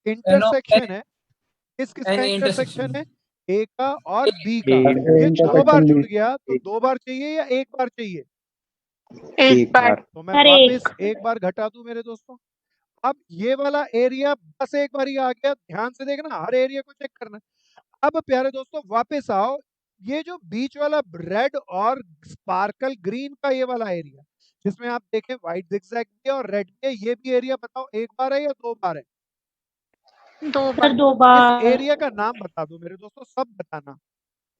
Intersection है, किसका N intersection है? ए का और बी का। का। ये 2 बार जुड़ गया तो 2 बार चाहिए या 1 बार चाहिए? एक बार। तो मैं वापस एक बार घटा दूं मेरे दोस्तों। अब ये वाला एरिया बस एक बार ही आ गया, ध्यान से देखना, हर एरिया को चेक करना। अब प्यारे दोस्तों वापस आओ, ये जो बीच वाला रेड और स्पार्कल ग्रीन का ये वाला एरिया, जिसमें आप देखें व्हाइट जिगजैग भी है और रेड भी है, ये भी एरिया बताओ 1 बार है या 2 बार है? 2 बार। इस एरिया का नाम बता दो मेरे दोस्तों, सब बताना।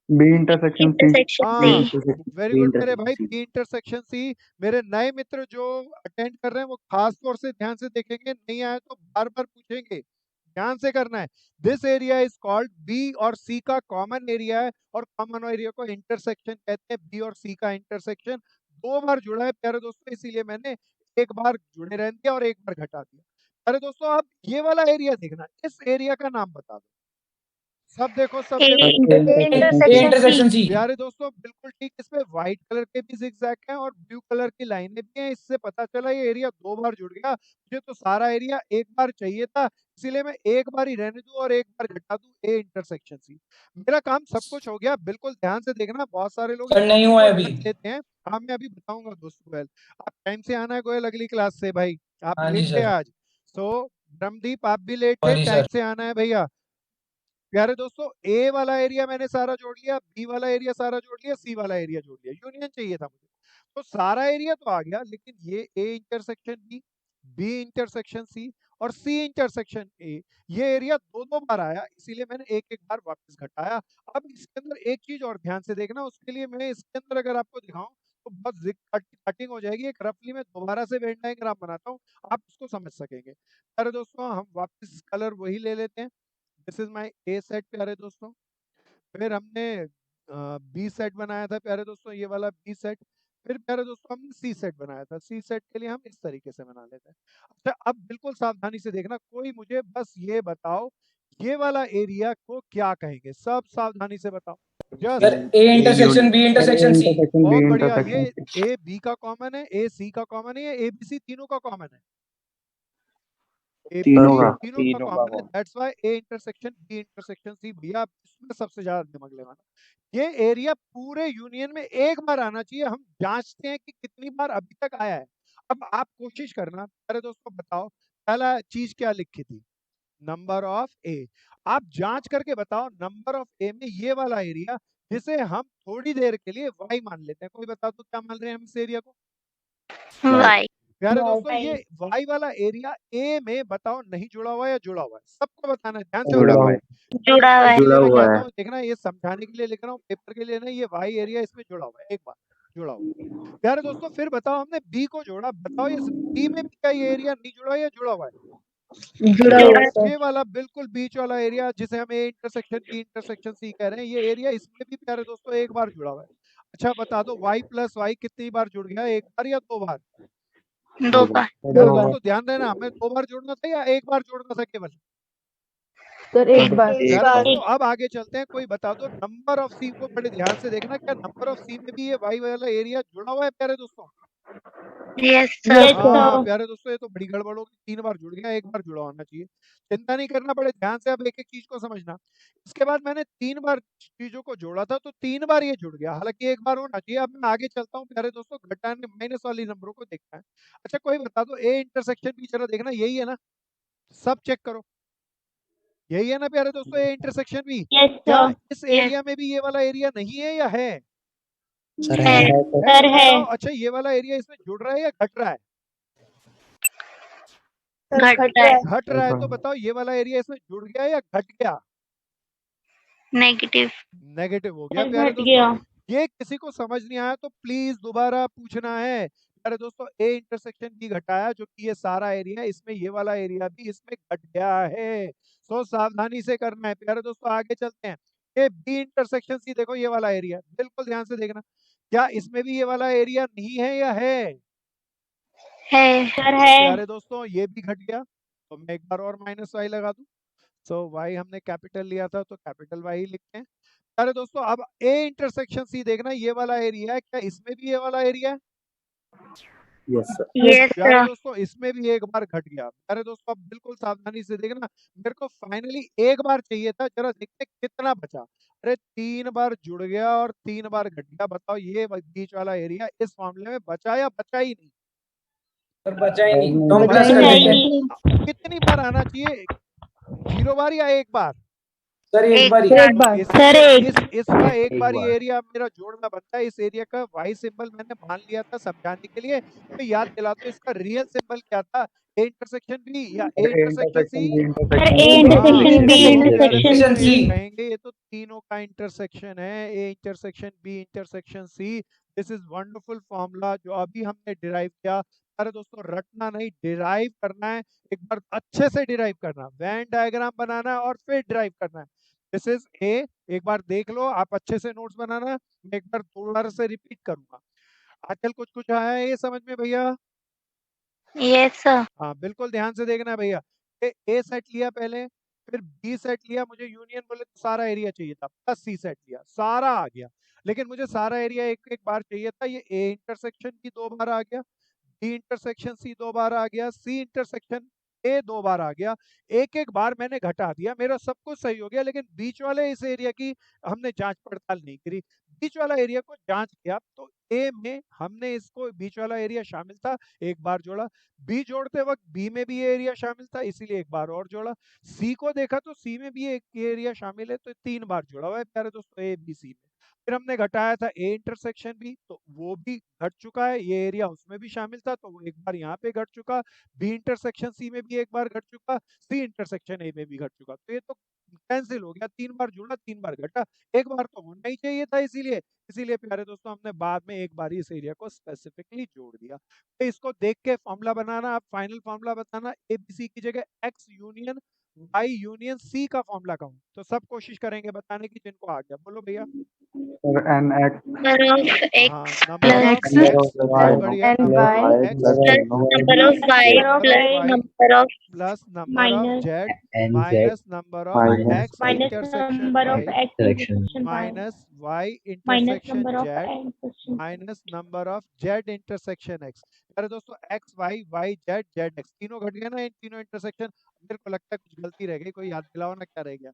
B intersection C. Very good मेरे भाई, बी इंटरसेक्शन सी। मेरे नए मित्र जो अटेंड कर रहे हैं वो खास तौर से ध्यान से देखेंगे, नहीं आए तो बार बार पूछेंगे, ध्यान से करना है। This area is called, B और सी का कॉमन एरिया है और कॉमन एरिया को इंटरसेक्शन कहते हैं। बी और सी का इंटरसेक्शन 2 बार जुड़ा है प्यारे दोस्तों, इसीलिए मैंने 1 बार जुड़े रहने दिया और 1 बार घटा दिया। अरे दोस्तों अब ये वाला एरिया देखना, इस एरिया का नाम बता दो। सब देखो, सब देखो। Intersection C. प्यारे दोस्तों बिल्कुल ठीक, इसमें व्हाइट कलर के भी जिगजैग हैं और ब्लू कलर की लाइनें भी हैं। इससे पता चला ये एरिया 2 बार जुड़ गया। मुझे तो सारा एरिया 1 बार चाहिए था, इसीलिए मैं 1 बार ही रहने दूं और 1 बार घटा दूं। A intersection C. मेरा काम सब कुछ हो गया, बिल्कुल ध्यान से देखना। बहुत सारे लोग सर नहीं हुआ है इसको अभी। रट लेते हैं। हाँ मैं अभी बताऊंगा दोस्तों। गोयल आप टाइम से आना है, गोयल अगली क्लास से भाई। आप हाँ जी लेट थे सर। आज। सो ब्रह्मदीप आप भी लेट थे, सॉरी टाइम सर। से आना है भैया। प्यारे दोस्तों ए वाला एरिया मैंने सारा जोड़ लिया, बी वाला एरिया सारा जोड़ लिया, सी वाला एरिया जोड़ लिया। यूनियन चाहिए था मुझे, तो सारा एरिया तो आ गया, लेकिन ये A intersection B intersection C और सी इंटरसेक्शन ए, ये एरिया 2-2 बार आया, इसीलिए मैंने एक बार वापस घटाया। अब इसके अंदर एक चीज और ध्यान से देखना, उसके लिए मैं इसके अंदर अगर आपको दिखाऊं तो बहुत कटिंग हो जाएगी। एक रफली मैं दोबारा से वेन डायग्राम बनाता हूँ, आप उसको समझ सकेंगे। अरे दोस्तों हम वापस कलर वही ले लेते हैं। This is my A set प्यारे दोस्तों। फिर हमने बी सेट बनाया था प्यारे दोस्तों, ये वाला बी सेट। फिर प्यारे दोस्तों हमने सी सेट बनाया था, सी सेट के लिए हम इस तरीके से बना लेते हैं। अच्छा अब बिल्कुल सावधानी से देखना, कोई मुझे बस ये बताओ ये वाला एरिया को क्या कहेंगे, सब सावधानी से बताओ। Sir A intersection B intersection C. बहुत बढ़िया, ये ए बी का कॉमन है, ए सी का कॉमन है, ये ए बी सी तीनों का कॉमन है। तीनों का कॉमन है, that's why A intersection B intersection C. भैया इसमें सबसे ज्यादा दिमाग लगाना। ये एरिया पूरे यूनियन में 1 बार आना चाहिए। हम जांचते हैं कि कितनी बार अभी तक आया है। अब आप कोशिश करना, अरे दोस्तों बताओ पहला चीज क्या लिखी थी? नंबर ऑफ ए। आप जांच करके बताओ नंबर ऑफ ए में ये वाला एरिया, जिसे हम थोड़ी देर के लिए वाई मान लेते हैं। कोई बता दो क्या मान रहे हैं हम इस एरिया को? वाई। प्यारे दोस्तों ये वाई वाला एरिया ए में बताओ नहीं जुड़ा हुआ या जुड़ा हुआ है? सबको बताना है, ध्यान से जुड़ा हुआ है। जुड़ा हुआ है। जुड़ा हुआ है। देखना ये समझाने के लिए लिख रहा हूँ, पेपर के लिए नहीं। ये वाई एरिया इसमें जुड़ा हुआ है, एक बार जुड़ा हुआ है। प्यारे दोस्तों फिर बताओ हमने बी को जोड़ा, बताओ इस बी में भी क्या ये एरिया नहीं जुड़ा या जुड़ा हुआ है? जुड़ा हुआ है। ये वाला बिल्कुल बीच वाला एरिया जिसे हम A intersection B intersection C कह रहे हैं, ये एरिया इसमें भी प्यारे दोस्तों 1 बार जुड़ा हुआ है। अच्छा बता दो वाई प्लस वाई कितनी बार जुड़ गया, 1 बार या 2 बार? 2 बार। प्यारे दोस्तों ध्यान देना, हमें 2 बार जोड़ना था या 1 बार जोड़ना था केवल? सर 1 बार। प्यारे दोस्तों अब आगे चलते हैं। कोई बता दो नंबर ऑफ सी को बड़े ध्यान से देखना, क्या नंबर ऑफ सी में भी ये वाई वाला एरिया जुड़ा हुआ है प्यारे दोस्तों? Yes sir. हाँ प्यारे दोस्तों ये तो बड़ी गड़बड़ होगी, 3 बार जुड़ गया, 1 बार जुड़ा होना चाहिए। चिंता नहीं करना, बड़े ध्यान से अब एक-एक चीज को समझना। इसके बाद मैंने 3 बार चीजों को जोड़ा था, तो 3 बार ये जुड़ गया, हालांकि 1 बार होना चाहिए। अब मैं आगे चलता हूँ प्यारे दोस्तों, घटाने माइनस वाली नंबरों को देखना है। अच्छा कोई बता दो ए इंटरसेक्शन भी जरा देखना, यही है ना? सब चेक करो, यही है ना प्यारे दोस्तों ए इंटरसेक्शन भी? क्या इस एरिया में भी ये वाला एरिया नहीं है या है? सर है। है। अच्छा ये वाला एरिया इसमें जुड़ रहा है या घट रहा है? घट रहा है। तो बताओ ये वाला एरिया इसमें जुड़ गया या घट गया? नेगेटिव। नेगेटिव हो गया प्यारे दोस्तों। ये किसी को समझ नहीं आया तो प्लीज दोबारा पूछना है। प्यारे दोस्तों ए इंटरसेक्शन भी घटाया, जो कि ये सारा एरिया है, इसमें ये वाला एरिया भी इसमें घट गया है। सो सावधानी से करना है प्यारे दोस्तों। आगे चलते हैं, ये बी इंटरसेक्शन सी देखो, ये वाला एरिया बिल्कुल ध्यान से देखना, क्या इसमें भी ये वाला एरिया नहीं है या है? प्यारे दोस्तों ये भी घट गया, तो मैं एक बार और माइनस वाई लगा दूं। सो वाई हमने कैपिटल लिया था तो कैपिटल वाई लिखते हैं। प्यारे दोस्तों अब ए इंटरसेक्शन सी देखना, ये वाला एरिया है, क्या इसमें भी ये वाला एरिया है? Yes, sir. Yes, प्यारे sir. दोस्तों इसमें भी एक बार घट गया। प्यारे दोस्तों अब बिल्कुल सावधानी से देखना, मेरे को फाइनली एक बार चाहिए था, जरा देखते हैं कितना बचा। अरे 3 बार जुड़ गया और 3 बार घट गया। बताओ ये बीच वाला एरिया इस मामले में बचा या बचा ही नहीं? सर बचा ही नहीं, नहीं, तो हम बचा प्लस ही कर नहीं। देते हैं। नहीं, कितनी बार आना चाहिए? 0 बार या 1 बार? सर एक एक बार ही। सर बार। एक बार। सर एक। इसका एक एक बार ये बार। एरिया मेरा जोड़ना बनता है। इस एरिया का वाई सिंबल मैंने मान लिया था समझाने के लिए, तो याद दिला दो इसका रियल सिंबल क्या था? ए इंटरसेक्शन बी या A A intersection C? intersection, B sir intersection, A C. Intersection B तो प्यारे इंटरसेक्शन दोस्तों सी। ये कहेंगे ये तो तीनों का इंटरसेक्शन है, A intersection B intersection C. This is wonderful formula जो अभी हमने डिराइव किया। अरे दोस्तों रटना नहीं, डिराइव करना है, एक बार अच्छे से डिराइव करना, वेन डायग्राम बनाना है और फिर डिराइव करना है। दिस इज ए, एक बार देख लो, आप अच्छे से नोट्स बनाना, मैं एक बार दोबारा से रिपीट करूंगा। आजकल कुछ कुछ आया है ये समझ में भैया? Yes sir. हाँ बिल्कुल ध्यान से देखना है भैया। ए सेट लिया पहले, फिर बी सेट लिया, मुझे यूनियन बोले तो सारा एरिया चाहिए था, प्लस सी सेट लिया, सारा आ गया। लेकिन मुझे सारा एरिया एक एक बार चाहिए था, ये ए इंटरसेक्शन भी 2 बार आ गया, बी इंटरसेक्शन सी 2 बार आ गया, सी इंटरसेक्शन ए 2 बार आ गया। एक एक बार मैंने घटा दिया, मेरा सब कुछ सही हो गया, लेकिन बीच वाले इस एरिया की हमने जांच पड़ताल नहीं करी। बीच वाला एरिया को जांच किया तो ए में हमने इसको बीच वाला एरिया शामिल था, एक बार जोड़ा। बी जोड़ते वक्त बी में भी ये एरिया शामिल था, इसीलिए एक बार और जोड़ा। सी को देखा तो सी में भी एक एरिया शामिल है, तो 3 बार जोड़ा हुआ है प्यारे दोस्तों ए बी सी में। फिर हमने घटाया था ए इंटरसेक्शन भी, तो वो भी घट चुका है, ये एरिया उसमें भी शामिल था, तो वो एक बार यहाँ पे घट चुका। बी इंटरसेक्शन सी में भी एक बार घट चुका, सी इंटरसेक्शन ए में भी घट चुका। तो ये तो कैंसिल हो गया, 3 बार जुड़ा 3 बार घटा, एक बार तो होना ही चाहिए था। इसीलिए इसीलिए प्यारे दोस्तों हमने बाद में एक बार इस एरिया को स्पेसिफिकली जोड़ दिया। तो इसको देख के फॉर्मूला बनाना, आप फाइनल फॉर्मूला बताना, एबीसी की जगह X union Y union C का फॉर्मूला कहूँ, तो सब कोशिश करेंगे बताने की जिनको आ गया। बोलो भैया। Sir, NX नंबर ऑफ हाँ X number of plus number X, of बहुत y बढ़िया, and number y of X plus number of Y plus number of plus number of minus Z and minus number of minus X minus intersection number of Y X intersection Y minus Y minus intersection number of Z intersection minus number of Z intersection X. अरे दोस्तों X Y Y Z Z x तीनों घट गए ना, इन तीनों intersection. मेरे को लगता है कुछ गलती रह गई, कोई याद दिलाओ ना क्या रह गया?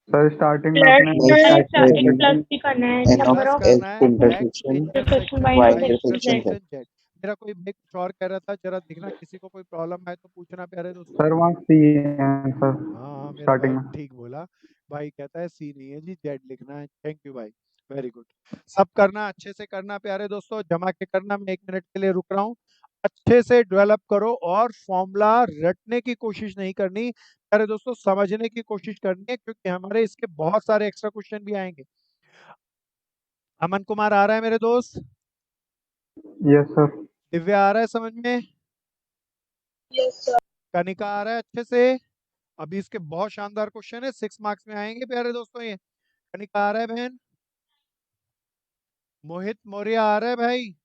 Sir, starting में प्लस आपने X स्टार्टिंग value प्लस भी करना है and of number plus of X करना है X intersection intersection Y Y intersection Z. Intersection Z. मेरा कोई भाई कुछ और कह रहा था, जरा देखना किसी को कोई प्रॉब्लम है तो पूछना प्यारे दोस्तों। सर वहाँ C है सर हाँ मेरा स्टार्टिंग भाई में। ठीक बोला, भाई कहता है सी नहीं है जी, जेड लिखना है। थैंक यू भाई, वेरी गुड। सब करना अच्छे से करना प्यारे दोस्तों, जमा के करना। मैं 1 मिनट के लिए रुक रहा हूँ, अच्छे से डेवलप करो और फॉर्मूला रटने की कोशिश नहीं करनी प्यारे दोस्तों, समझने की कोशिश करनी है, क्योंकि हमारे इसके बहुत सारे एक्स्ट्रा क्वेश्चन भी आएंगे। अमन कुमार आ रहा है मेरे दोस्त? Yes sir. दिव्या आ रहा है समझ में? कनिका आ रहा है अच्छे से? अभी इसके बहुत शानदार क्वेश्चन है, 6 मार्क्स में आएंगे प्यारे दोस्तों ये। कनिका आ रहा है बहन? मोहित मौर्य आ रहा है भाई?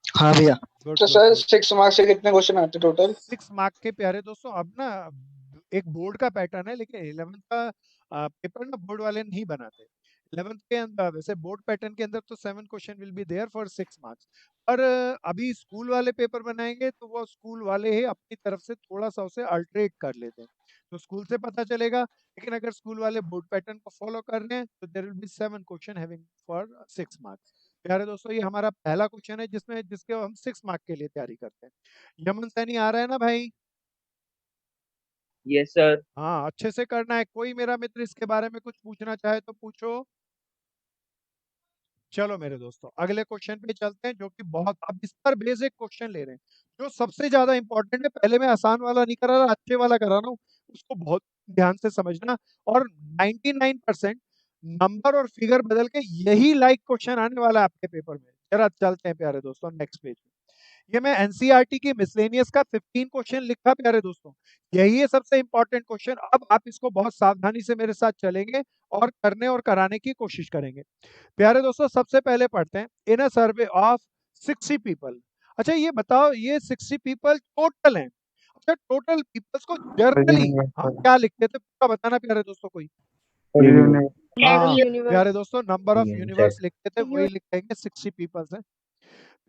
हाँ भैया। गुड तो गुड सर गुड। 6 मार्क्स से कितने क्वेश्चन आते टोटल? 6 मार्क के प्यारे दोस्तों, अब ना एक बोर्ड का पैटर्न है, लेकिन 11th का पेपर ना बोर्ड वाले नहीं बनाते। 11th के अंदर वैसे बोर्ड पैटर्न के अंदर तो 7 question will be there for 6 marks, पर अभी स्कूल वाले पेपर बनाएंगे तो वो स्कूल वाले ही अपनी तरफ से थोड़ा सा उसे अल्टरेट कर लेते हैं, तो स्कूल से पता चलेगा। लेकिन अगर स्कूल वाले बोर्ड पैटर्न को फॉलो कर रहे हैं तो there will be 7 question having for 6 marks. प्यारे दोस्तों ये हमारा पहला क्वेश्चन है जिसके हम 6 मार्क के लिए तैयारी करते हैं। यमन सैनी आ रहा है ना भाई? Yes sir. हाँ अच्छे से करना है। कोई मेरा मित्र इसके बारे में कुछ पूछना चाहे तो पूछो। चलो मेरे दोस्तों अगले क्वेश्चन पे चलते हैं, जो कि बहुत, अब इस पर बेसिक क्वेश्चन ले रहे हैं जो सबसे ज्यादा इंपॉर्टेंट है। पहले मैं आसान वाला नहीं करा रहा, अच्छे वाला करा रहा हूँ, उसको बहुत ध्यान से समझना। और 99% नंबर और फिगर बदल के यही लाइक क्वेश्चन आने वाला है आपके पेपर में। जरा चलते हैं प्यारे दोस्तों नेक्स्ट पेज पे। ये मैं एनसीईआरटी की मिसलेनियस का 15 क्वेश्चन लिखा प्यारे दोस्तों, यही है सबसे इंपॉर्टेंट क्वेश्चन। अब आप इसको बहुत सावधानी से मेरे साथ चलेंगे और करने और कराने की कोशिश करेंगे। प्यारे दोस्तों सबसे पहले पढ़ते हैं, इन अ सर्वे ऑफ 60 पीपल। अच्छा ये बताओ, ये 60 पीपल टोटल हैं? अच्छा टोटल पीपल्स को जर्नली हम क्या लिखते थे पूरा बताना प्यारे दोस्तों कोई? हाँ प्यारे दोस्तों नंबर ऑफ यूनिवर्स लिखते थे, वही लिखेंगे 60 पीपल्स हैं।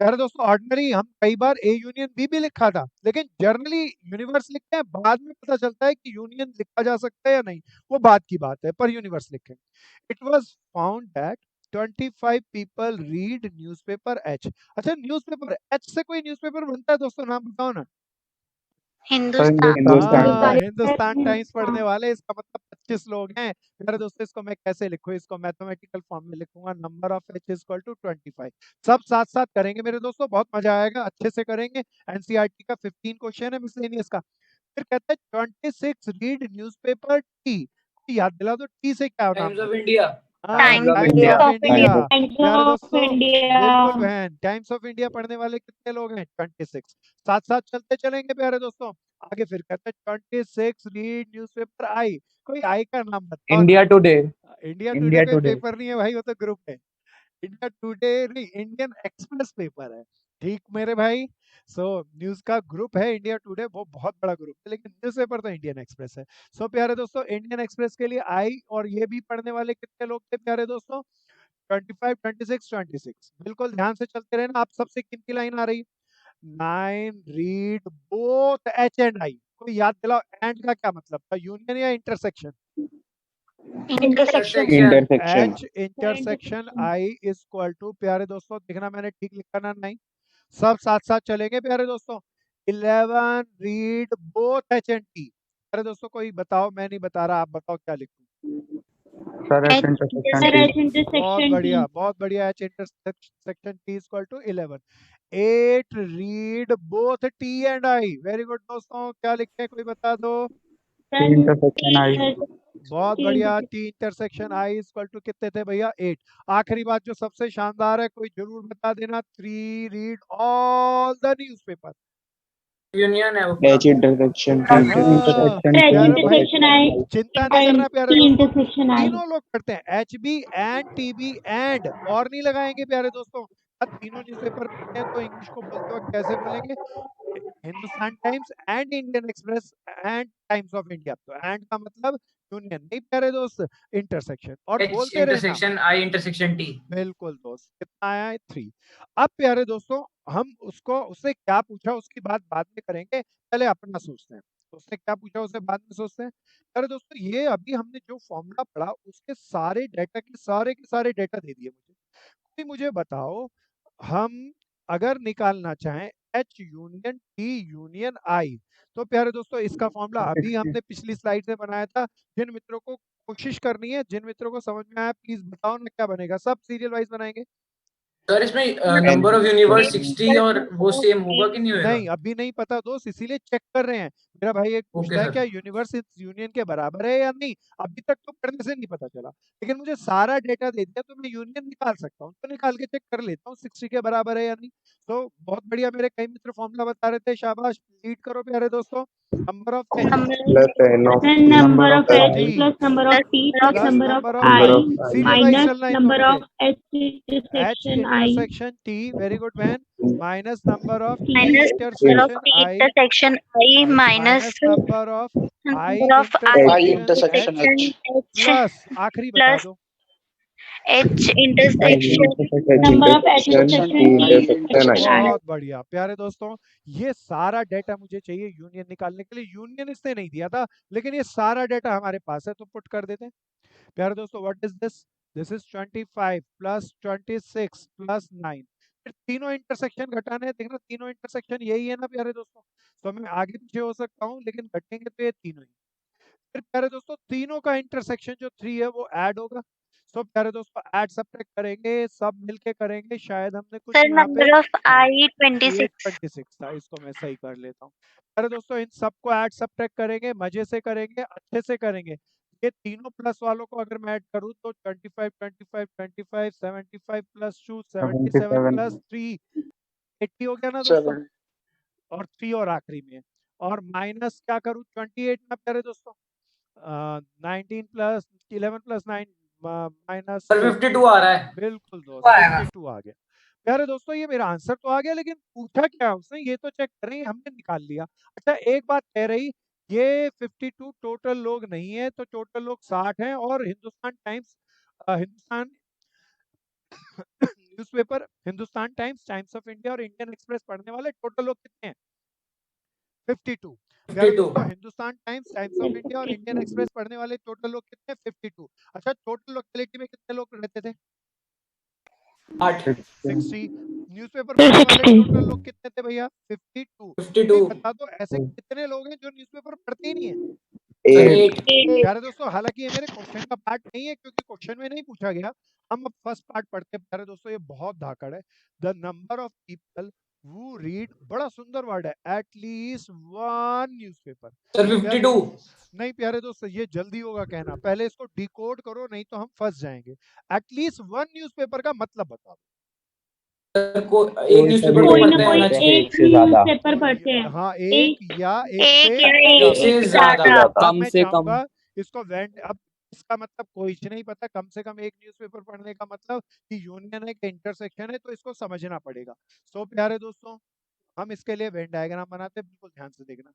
प्यारे दोस्तों ऑर्डिनरी हम कई बार ए यूनियन बी भी लिखा था, लेकिन जर्नली यूनिवर्स लिखते हैं, बाद में पता चलता है कि यूनियन लिखा जा सकता है या नहीं, वो बात की बात है, पर यूनिवर्स लिखें। It was found that 25 people read newspaper H. अच्छा, न्यूज़पेपर एच से कोई न्यूज़पेपर बनता है दोस्तों, नाम बताओ ना। हिंदुस्तान हाँ, हिंदुस्तानी हिंदुस्तान टाइम्स पढ़ने हाँ। वाले, इसका मतलब 25 लोग हैं। मेरे दोस्तों इसको मैं कैसे लिखूं, इसको मैथमेटिकल फॉर्म में लिखूंगा, number of H is equal to 25। सब साथ साथ करेंगे मेरे दोस्तों, बहुत मजा आएगा, अच्छे से करेंगे। एनसीईआरटी का 15 क्वेश्चन है मिसलेनियस का। फिर कहता है 26 रीड न्यूज़पेपर टी। याद दिला दो, टी से क्या नाम टाइम्स है? Of India. हाँ, times times of of India. Times प्यारे ऑफ दोस्तों इंडिया बिल्कुल बहन, टाइम्स ऑफ इंडिया पढ़ने वाले कितने लोग हैं? 26। साथ साथ चलते चलेंगे प्यारे दोस्तों आगे। फिर कहते हैं 26 रीड न्यूज़पेपर आई। कोई आई का नाम बताओ ना। India today. India today India कोई टुडे। पेपर नहीं है भाई, वो तो ग्रुप है। इंडिया टुडे नहीं, इंडियन एक्सप्रेस पेपर है। ठीक मेरे भाई। सो न्यूज का ग्रुप है इंडिया टुडे, वो बहुत बड़ा ग्रुप है, लेकिन न्यूज पेपर तो इंडियन एक्सप्रेस है। सो प्यारे दोस्तों इंडियन एक्सप्रेस के लिए आई और ये भी पढ़ने वाले कितने लोग थे प्यारे दोस्तों? 25, 26, 26। बिल्कुल ध्यान से चलते रहना। आप सबसे कितनी लाइन आ रही? 9 read both H and I. कोई याद दिलाओ, एंड का क्या मतलब था, यूनियन या intersection? Intersection intersection. H intersection I is equal to, प्यारे दोस्तों देखना मैंने ठीक लिखा ना? नहीं, सब साथ साथ चलेंगे प्यारे दोस्तों। 11 read both H and T. प्यारे दोस्तों कोई बताओ, मैं नहीं बता रहा, आप बताओ क्या लिखूं? Sir, H H intersection sir T. H बहुत इंटरसेक्शन बढ़िया, बहुत बढ़िया। H intersection T is equal to 11। 8 read both T and I. Very good दोस्तों, क्या लिखे कोई बता दो? T intersection I. बहुत बढ़िया। T intersection I equal to कितने थे भैया? 8। आखिरी बात जो सबसे शानदार है, कोई जरूर बता देना। 3 read all the newspaper. Union है वो एच इंटरसेक्शन हाँ, Intersection एच प्यारे T. भाई इंटरसेक्शन आई चिंता नहीं करना प्यारे टी दोस्तों, इंटरसेक्शन आई तीनों लोग करते हैं। H B and T B and और नहीं लगाएंगे प्यारे दोस्तों। अब तीनों न्यूज़पेपर पढ़ते हैं तो इंग्लिश को बोलते वक्त कैसे बोलेंगे? Hindustan times and Indian express and times of India. तो एंड का मतलब यूनियन नहीं प्यारे दोस्त, इंटरसेक्शन। और एच बोलते रहना। Intersection I intersection T. बिल्कुल दोस्त, कितना आया है? 3। अब प्यारे दोस्तों हम उससे क्या पूछा उसकी बात बाद में करेंगे, पहले अपना सोचते हैं। तो उसने क्या पूछा उसे बाद में सोचते हैं। प्यारे दोस्तों ये अभी हमने जो फॉर्मूला पढ़ा उसके सारे डेटा के सारे डेटा दे दिए मुझे। कोई मुझे बताओ, हम अगर निकालना चाहें एच यूनियन टी यूनियन आई, तो प्यारे दोस्तों इसका फॉर्मूला अभी हमने पिछली स्लाइड से बनाया था। जिन मित्रों को कोशिश करनी है, जिन मित्रों को समझ में आया, प्लीज बताओ ना क्या बनेगा। सब सीरियल वाइज बनाएंगे। सर इसमें नंबर ऑफ यूनिवर्स 60 और वो सेम होगा कि नहीं होगा? नहीं, अभी नहीं पता दोस्त, इसीलिए चेक कर रहे हैं। मेरा भाई एक ओके पूछता है सर। क्या यूनिवर्स इस यूनियन के बराबर है या नहीं। अभी तक तो पढ़ने से नहीं पता चला, लेकिन मुझे सारा डेटा दे दिया तो मैं यूनियन निकाल सकता हूँ, तो निकाल के चेक कर लेता हूँ 60 के बराबर है या नहीं। तो बहुत बढ़िया, मेरे कई मित्र फॉर्मूला बता रहे थे, शाबाश, लीड करो प्यारे दोस्तों। Number of H plus N of number of H T plus number of T plus plus number number of of number I of serial wise minus चलना है इन नंबर दोनों ऑफ एच पे। H intersection I intersection T, very good man, minus number of T minus number of intersection T I intersection I minus minus number of I number of I I intersection H intersection H. Intersection H plus आखिरी बता plus दो H H intersection number of H intersection intersection T T intersection I. Intersection I बहुत बढ़िया प्यारे दोस्तों, ये सारा data मुझे चाहिए यूनियन निकालने के लिए। यूनियन इसने नहीं दिया था, लेकिन ये सारा डेटा हमारे पास है, तो पुट कर देते हैं। प्यारे दोस्तों what is this? This is 25 plus 26 plus 9। फिर तीनों इंटरसेक्शन घटाने हैं, देखना तीनों इंटरसेक्शन यही है ना प्यारे दोस्तों। तो मैं आगे पीछे हो सकता हूँ, लेकिन घटेंगे तो ये तीनों ही। फिर प्यारे दोस्तों तीनों का इंटरसेक्शन जो 3 है वो ऐड होगा। सो प्यारे दोस्तों ऐड सब्ट्रैक्ट करेंगे, सब मिलके करेंगे। शायद हमने कुछ सर यहाँ पे नंबर ऑफ आई ये 26 26 था, इसको मैं सही कर लेता हूँ। प्यारे दोस्तों इन सबको ऐड सब्ट्रैक्ट करेंगे, मजे से करेंगे, अच्छे से करेंगे। ये तीनों प्लस वालों को अगर मैं ऐड करूँ तो 25 25 25 75 प्लस 2 77 77. प्लस 3 80 हो गया ना दोस्तों। 7. और 3 और आखिरी में, और माइनस क्या करूँ 28 ना प्यारे दोस्तों। 19 प्लस 11 प्लस 9 माइनस सर 52 आ रहा है। बिल्कुल दोस्त, आएगा 52 आ गया। प्यारे दोस्तों ये मेरा आंसर तो आ गया, लेकिन पूछा क्या उसने ये तो चेक करें, हमने निकाल लिया। अच्छा एक बात कह रही, ये 52 टोटल लोग नहीं है, तो टोटल लोग 60 हैं। और Hindustan times Hindustan newspaper Hindustan times, times of India और इंडियन एक्सप्रेस पढ़ने वाले टोटल लोग कितने हैं? 52। प्यारे 52 दोस्तों, Hindustan times, times of India और इंडियन एक्सप्रेस पढ़ने वाले टोटल लोग कितने? 52। अच्छा, टोटल लोकेलिटी में कितने लोग रहते थे? 8 60। न्यूज़पेपर पढ़ने वाले टोटल लोग कितने थे भैया? 52। 52 बता दो ऐसे कितने लोग हैं जो न्यूज़पेपर पढ़ते ही नहीं है? सर 8. 8 प्यारे दोस्तों, हालांकि ये मेरे क्वेश्चन का पार्ट नहीं है क्योंकि क्वेश्चन में नहीं पूछा गया। हम अब फर्स्ट पार्ट पढ़ते हैं। प्यारे दोस्तों, ये बहुत धाकड़ है। The number of people who read, बड़ा सुंदर वर्ड है, at least one newspaper। Sir प्यारे 52 नहीं प्यारे दोस्तों, ये जल्दी होगा कहना, पहले इसको डिकोड करो नहीं तो हम फंस जाएंगे। एटलीस्ट वन न्यूज़पेपर का मतलब बताओ। सर को एक न्यूज़पेपर तो कोई ना पढ़ते कोई होना चाहिए। एक न्यूज़पेपर पढ़ते हैं। हाँ, एक या एक एक से या एक से एक ज्यादा ज्यादा। अब कम मैं से कम। चाहूंगा इसको अब इसका मतलब कुछ नहीं पता, कम से कम एक न्यूज़पेपर पढ़ने का मतलब कि यूनियन है कि इंटरसेक्शन है, तो इसको समझना पड़ेगा। सो प्यारे दोस्तों, हम इसके लिए वेन डायग्राम बनाते हैं, बिल्कुल ध्यान से देखना।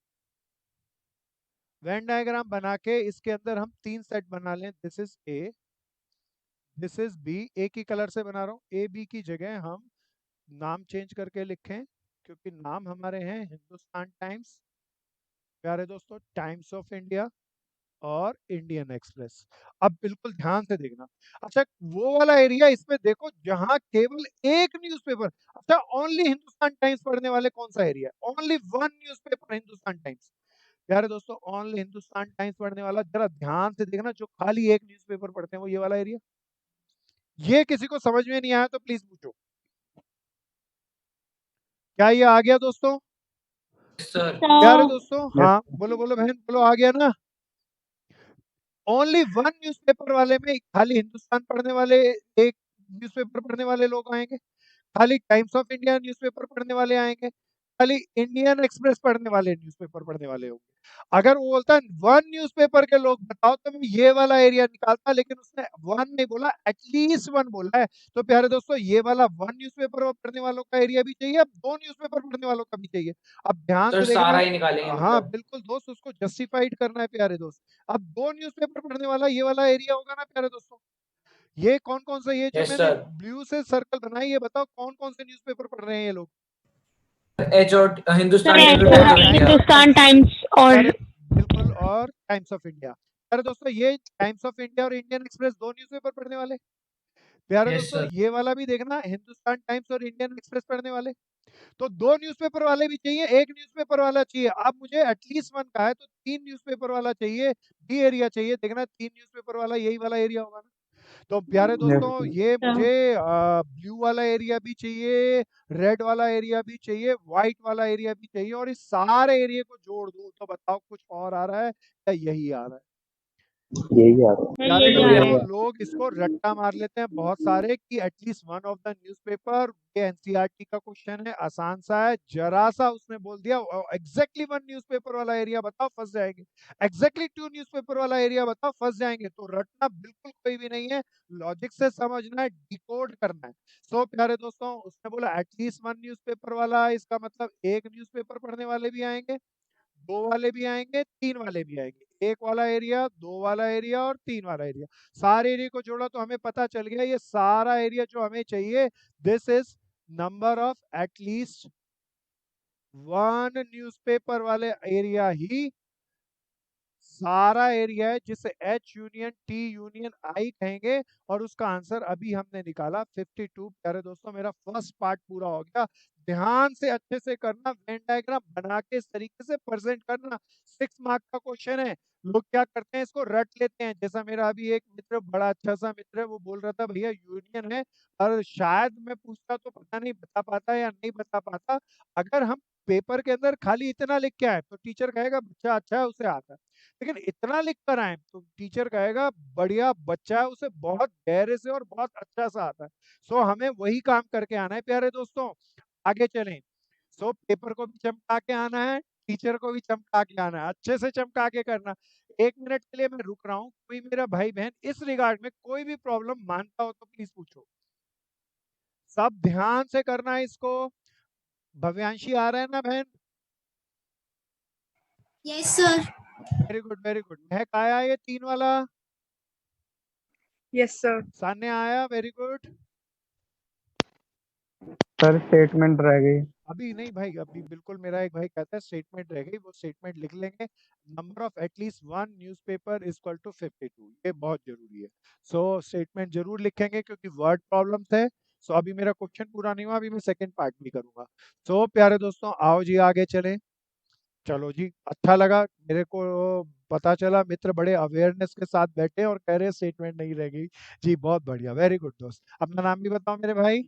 वेन डायग्राम बना के इसके अंदर हम 3 सेट बना लें। This is A, this is B. एक ही कलर से बना रहा हूँ। ए बी की जगह हम नाम चेंज करके लिखें क्योंकि नाम हमारे हैं हिंदुस्तान टाइम्स, प्यारे दोस्तों, टाइम्स ऑफ इंडिया और इंडियन एक्सप्रेस। अब बिल्कुल ध्यान से देखना। अच्छा, वो वाला एरिया इसमें देखो जहां केवल एक न्यूज़पेपर। अच्छा, ओनली हिंदुस्तान टाइम्स पढ़ने वाले कौन सा एरिया है? Only one newspaper Hindustan times. प्यारे दोस्तों, ओनली हिंदुस्तान टाइम्स पढ़ने वाला, जरा ध्यान से देखना, जो खाली एक न्यूज़पेपर पढ़ते हैं वो ये वाला एरिया। ये किसी को समझ में नहीं आया तो प्लीज पूछो। क्या ये आ गया दोस्तों? सर प्यारे दोस्तों, हाँ बोलो बोलो बहन, बोलो आ गया ना? ओनली वन न्यूज़पेपर वाले में खाली हिंदुस्तान पढ़ने वाले, एक न्यूज़पेपर पढ़ने वाले लोग आएंगे, खाली टाइम्स ऑफ इंडिया न्यूज़पेपर पढ़ने वाले आएंगे, खाली इंडियन एक्सप्रेस पढ़ने वाले न्यूज़पेपर पढ़ने वाले होंगे। अगर वो बोलता वन न्यूज़पेपर के लोग बताओ तो मैं ये वाला एरिया निकालता, लेकिन उसने वन नहीं बोला, एटलीस्ट वन बोला है। तो प्यारे दोस्तों, ये वाला वन न्यूज़पेपर पढ़ने वालों का एरिया भी चाहिए, अब दो न्यूज़पेपर पढ़ने वालों का भी चाहिए। अब ध्यान सर से देखना। सारा ही निकालेंगे हाँ मतलब। बिल्कुल दोस्त, उसको जस्टिफाइड करना है प्यारे दोस्त। अब दो न्यूज़पेपर पढ़ने वाला ये वाला एरिया होगा ना प्यारे दोस्तों। ये कौन कौन सा, ये जो यस मैंने सर। ब्लू से सर्कल बनाई, ये बताओ कौन कौन से न्यूज़पेपर पढ़ रहे हैं ये लोग? एच और हिंदुस्तान सर, टाइम्स और times of India. Hindustan times और बिल्कुल, और टाइम्स ऑफ इंडिया। प्यारे दोस्तों, ये टाइम्स ऑफ इंडिया और इंडियन एक्सप्रेस दो न्यूज़पेपर पढ़ने वाले। प्यारे यस दोस्तों, सर। ये वाला भी देखना, हिंदुस्तान टाइम्स और इंडियन एक्सप्रेस पढ़ने वाले। तो दो न्यूज़पेपर वाले भी चाहिए, एक न्यूज़पेपर वाला चाहिए। अब मुझे एटलीस्ट वन का है तो तीन न्यूज़पेपर वाला चाहिए, बी एरिया चाहिए। देखना, तीन न्यूज़पेपर वाला यही वाला एरिया होगा ना। तो प्यारे दोस्तों, ये मुझे ब्लू वाला एरिया भी चाहिए, रेड वाला एरिया भी चाहिए, व्हाइट वाला एरिया भी चाहिए, और इस सारे एरिया को जोड़ दूं तो बताओ कुछ और आ रहा है या यही आ रहा है? यही आ रहा है। प्यारे यही आ रहा दोस्तों, है। लोग इसको रट्टा मार लेते हैं बहुत सारे कि at least one of the newspaper. ये एनसीईआरटी का क्वेश्चन है, आसान सा है, जरा सा उसने बोल दिया एग्जैक्टली वन न्यूज़पेपर वाला एरिया बताओ, फंस जाएंगे। एग्जैक्टली टू न्यूज़पेपर वाला एरिया बताओ, फंस जाएंगे। तो रटना बिल्कुल कोई भी नहीं है, लॉजिक से समझना है, डिकोड करना है। सो प्यारे दोस्तों, उसने बोला एटलीस्ट वन न्यूज़पेपर वाला, इसका मतलब एक न्यूज़पेपर पढ़ने वाले भी आएंगे, दो वाले भी आएंगे, तीन वाले भी आएंगे। एक वाला एरिया, दो वाला एरिया और तीन वाला एरिया, सारे एरिया को जोड़ा तो हमें पता चल गया ये सारा एरिया जो हमें चाहिए, this is number of at least one newspaper वाले एरिया ही सारा एरिया है, जिसे एच यूनियन टी यूनियन आई कहेंगे। और उसका आंसर अभी हमने निकाला 52। प्यारे दोस्तों, मेरा फर्स्ट पार्ट पूरा हो गया। ध्यान से अच्छे से करना, वेन डायग्राम बना के इस तरीके से प्रेजेंट करना। 6 मार्क का क्वेश्चन है। लोग क्या करते हैं, इसको रट लेते हैं। जैसा मेरा अभी एक मित्र, बड़ा अच्छा सा मित्र है, वो बोल रहा था भैया यूनियन है, और शायद मैं पूछता तो पता नहीं बता पाता या नहीं बता पाता। अगर हम पेपर के अंदर खाली इतना लिख के आए तो टीचर कहेगा बच्चा अच्छा है, उसे आता है। लेकिन इतना लिख कर आए तो टीचर कहेगा बढ़िया बच्चा है, उसे बहुत गहरे से और बहुत अच्छा सा आता है। सो हमें वही काम करके आना है प्यारे दोस्तों। आगे चलें। सो पेपर को भी चमका के आना है, टीचर को भी चमका के आना है, अच्छे से चमका के करना। 1 मिनट के लिए मैं रुक रहा हूँ, कोई मेरा भाई बहन इस रिगार्ड में कोई भी प्रॉब्लम मानता हो तो प्लीज पूछो। सब ध्यान से करना है इसको। भव्यांशी आ रहा है ना बहन? Yes sir. Very good very good. महक आया ये 3 वाला? Yes sir. सान्या आया? Very good. सर स्टेटमेंट रह गई। अभी नहीं भाई, अभी बिल्कुल मेरा एक भाई कहता है स्टेटमेंट रह गई, वो स्टेटमेंट लिख लेंगे। Number of at least one newspaper is equal to 52, ये बहुत जरूरी है। सो स्टेटमेंट जरूर लिखेंगे क्योंकि वर्ड प्रॉब्लम्स है। सो अभी मेरा क्वेश्चन पूरा नहीं हुआ, अभी मैं सेकंड पार्ट भी करूंगा। सो प्यारे दोस्तों आओ जी आगे चलें। चलो जी, अच्छा लगा मेरे को, पता चला मित्र बड़े अवेयरनेस के साथ बैठे और कह रहे स्टेटमेंट नहीं रह गई। जी बहुत बढ़िया, वेरी गुड दोस्त। अपना नाम भी बताओ मेरे भाई।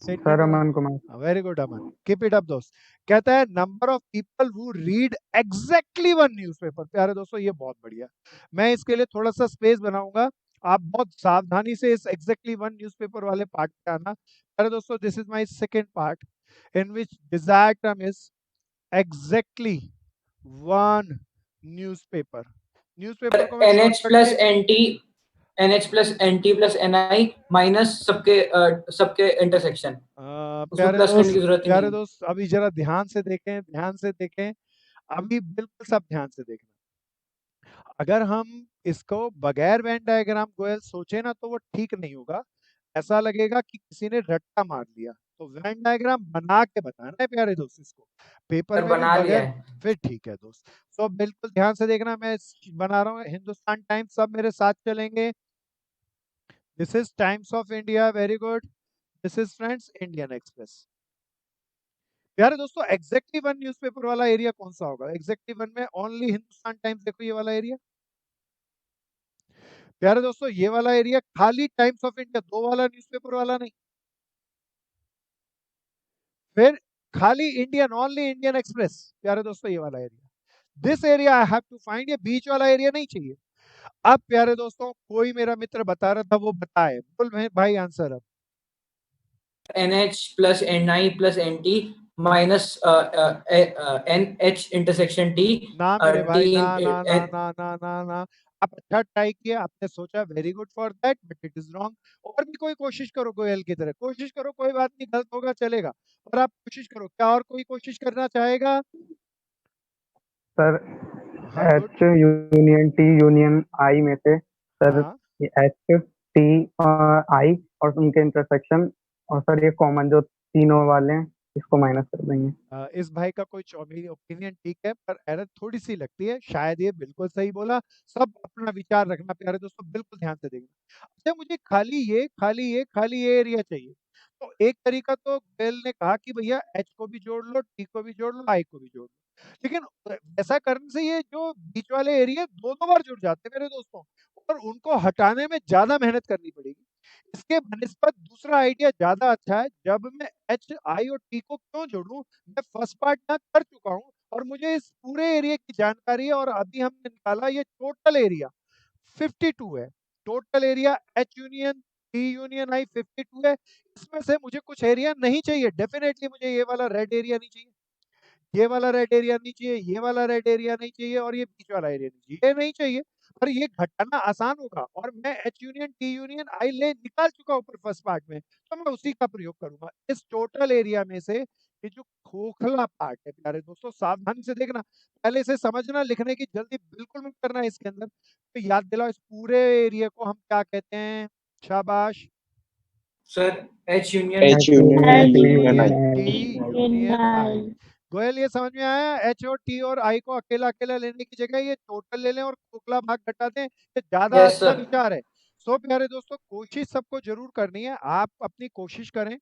Sir Aman Kumar. Very good Aman, keep it up दोस्त। कहता है number of people who read exactly one newspaper. प्यारे दोस्तों ये बहुत बढ़िया, मैं इसके लिए थोड़ा सा स्पेस बनाऊंगा, आप बहुत सावधानी से इस एग्जैक्टली वन न्यूज़पेपर वाले पार्ट पे आना। प्यारे दोस्तों this is my second part in which desired term is exactly one newspaper. Newspaper को मैं NH शॉर्टकट प्लस में NT, NH plus NT plus NI minus सबके इंटरसेक्शन, उसमें प्यारे प्लस करने दोस्त, की जरूरत ही प्यारे नहीं। दोस्त अभी जरा ध्यान से देखें, ध्यान से देखें, अभी बिल्कुल सब ध्यान से देखना। अगर हम इसको बगैर वेन डायग्राम गोयल सोचे ना तो वो ठीक नहीं होगा, ऐसा लगेगा कि किसी ने रट्टा मार दिया। तो वेन डायग्राम बना के बताना है प्यारे दोस्त इसको, पेपर सर में भी बना लिया बगैर। है। फिर ठीक है दोस्त। तो बिल्कुल ध्यान से देखना, मैं बना रहा हूँ हिंदुस्तान टाइम्स, सब मेरे साथ चलेंगे। This is times of India, very good. This is friends Indian express. प्यारे दोस्तों एग्जैक्टली वन न्यूज़पेपर वाला एरिया कौन सा होगा? एग्जैक्टली वन में ओनली हिंदुस्तान टाइम्स, देखो ये वाला एरिया। प्यारे दोस्तों ये वाला एरिया खाली टाइम्स ऑफ इंडिया, दो वाला न्यूज़पेपर वाला नहीं। फिर खाली इंडियन, ओनली इंडियन एक्सप्रेस। प्यारे दोस्तों ये वाला area, this area I have to find, ये बीच वाला एरिया नहीं चाहिए। अब प्यारे दोस्तों कोई मेरा मित्र बता रहा था, वो बताए, बोल भाई आंसर अब। NH plus NI plus NT minus NH intersection T, ना मेरे T भाई, ना ना ना ना ना ना ना। आप अच्छा ट्राई किया, आपने सोचा, very good for that, but it is wrong. और भी कोई कोशिश करो गोयल की तरह, कोशिश करो, कोई बात नहीं, गलत होगा चलेगा, पर आप कोशिश करो। क्या और कोई कोशिश करना चाहेगा? सर हाँ good. H union T union I में से सर हाँ एच टी आई और उनके इंटरसेक्शन, और सर ये कॉमन जो तीनों वाले हैं इसको माइनस कर देंगे। इस भाई का कोई ओपिनियन ठीक है, पर एरर थोड़ी सी लगती है, शायद ये बिल्कुल सही बोला। सब अपना विचार रखना प्यारे दोस्तों, बिल्कुल ध्यान से देखना। अच्छा मुझे खाली ये, खाली ये, खाली ये एरिया चाहिए। तो एक तरीका तो बेल ने कहा कि भैया एच को भी जोड़ लो, टी को भी जोड़ लो, आई को भी जोड़ लो, लेकिन ऐसा करने से ये जो बीच वाले एरिया दो दो बार जुड़ जाते हैं मेरे दोस्तों, और उनको हटाने में ज्यादा मेहनत करनी पड़ेगी। इसके बनिस्बत दूसरा आइडिया ज्यादा अच्छा है। जब मैं एच, आई और टी को क्यों जोड़ूं, मैं फर्स्ट पार्ट ना कर चुका हूं और मुझे इस पूरे एरिया की जानकारी है, और अभी हमने निकाला ये टोटल एरिया 52 है। Total area H union T union I 52 है। इसमें से मुझे कुछ एरिया नहीं चाहिए, डेफिनेटली मुझे ये वाला रेड एरिया नहीं चाहिए, ये वाला रेड एरिया नहीं चाहिए, ये वाला रेड एरिया नहीं चाहिए, और ये बीच वाला एरिया नहीं चाहिए, ये नहीं चाहिए। पर ये घटाना आसान होगा, और मैं एच यूनियन टी यूनियन आई ले निकाल चुका हूं ऊपर फर्स्ट पार्ट में, तो मैं उसी का प्रयोग करूंगा इस टोटल एरिया में से। ये जो खोखला पार्ट है प्यारे दोस्तों, सावधानी से देखना, पहले से समझना, लिखने की जल्दी बिल्कुल मत करना इसके अंदर। तो याद दिलाओ इस पूरे एरिया को हम क्या कहते हैं? शाबाश sir H union H union T union T I. Union I. Goyal ये समझ में आया? एच और टी और आई को अकेला अकेला लेने की जगह ये टोटल ले लें और खोखला भाग घटा दें, ये ज्यादा यस अच्छा सर। विचार है। सो प्यारे दोस्तों कोशिश सबको जरूर करनी है, आप अपनी कोशिश करें।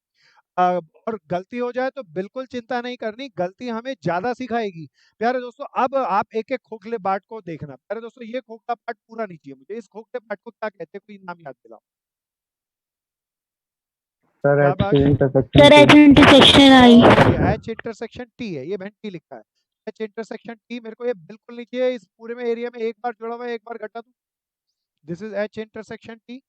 और गलती हो जाए तो बिल्कुल चिंता नहीं करनी, गलती हमें ज्यादा सिखाएगी। प्यारे दोस्तों अब आप एक एक खोखले पार्ट को देखना। प्यारे दोस्तों ये खोखला पार्ट पूरा नहीं चाहिए मुझे, इस खोखले पार्ट को क्या कहते हैं, कोई नाम याद दिलाओ। सर एच शाबाश। Intersection sir H T. Intersection I. H intersection T है, ये मैंने टी लिखा है। एच इंटरसेक्शन टी मेरे को ये बिल्कुल नहीं चाहिए, इस पूरे में एरिया में एक बार जुड़ा हुआ है, एक बार घटा दूं। This is H intersection T.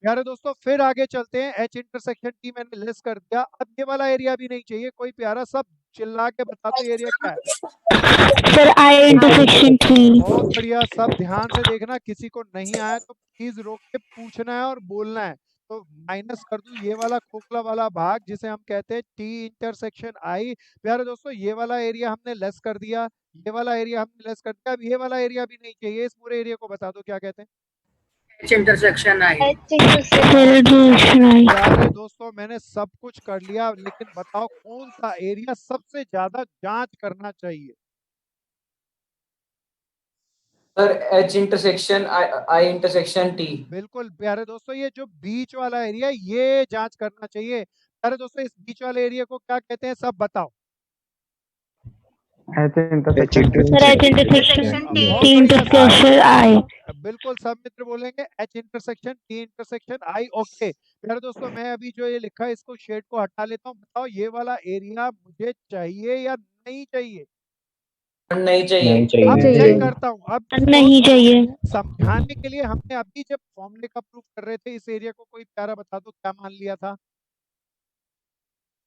प्यारे दोस्तों फिर आगे चलते हैं, एच इंटरसेक्शन टी मैंने लेस कर दिया, अब ये वाला एरिया भी नहीं चाहिए। कोई प्यारा सब चिल्ला के बता दो ये एरिया क्या है। Sir I intersection three. बहुत बढ़िया, सब ध्यान से देखना, किसी को नहीं आया तो प्लीज रोक के पूछना है और बोलना है। तो माइनस कर दूं ये वाला खोखला वाला भाग जिसे हम कहते हैं टी इंटरसेक्शन आई। प्यारे दोस्तों ये वाला एरिया हमने लेस कर दिया, ये वाला एरिया हमने लेस कर दिया, अब ये वाला एरिया भी नहीं चाहिए, इस पूरे एरिया को बता दो क्या कहते हैं? H intersection I. H intersection फिर इंटरसेक्शन आई प्यारे दोस्तों मैंने सब कुछ कर लिया, लेकिन बताओ कौन सा एरिया सबसे ज्यादा जांच करना चाहिए? Sir H intersection I intersection T. बिल्कुल प्यारे दोस्तों, ये जो बीच वाला एरिया ये जांच करना चाहिए। प्यारे दोस्तों, इस बीच वाले एरिया को क्या कहते हैं, सब बताओ। H intersection फिर एच इंटरसेक्शन intersection टी बहुत बढ़िया, इंटरसेक्शन आई बिल्कुल सब मित्र बोलेंगे एच इंटरसेक्शन टी इंटरसेक्शन आई। ओके प्यारे दोस्तों, मैं अभी जो ये लिखा है इसको शेड को हटा लेता हूँ। बताओ ये वाला एरिया मुझे चाहिए या नहीं चाहिए? नहीं चाहिए। अब चेक करता हूँ। अब इसको नहीं चाहिए समझाने के लिए हमने अभी जब फॉर्मूले का प्रूफ कर रहे थे, इस एरिया को कोई प्यारा बता दो क्या मान लिया था?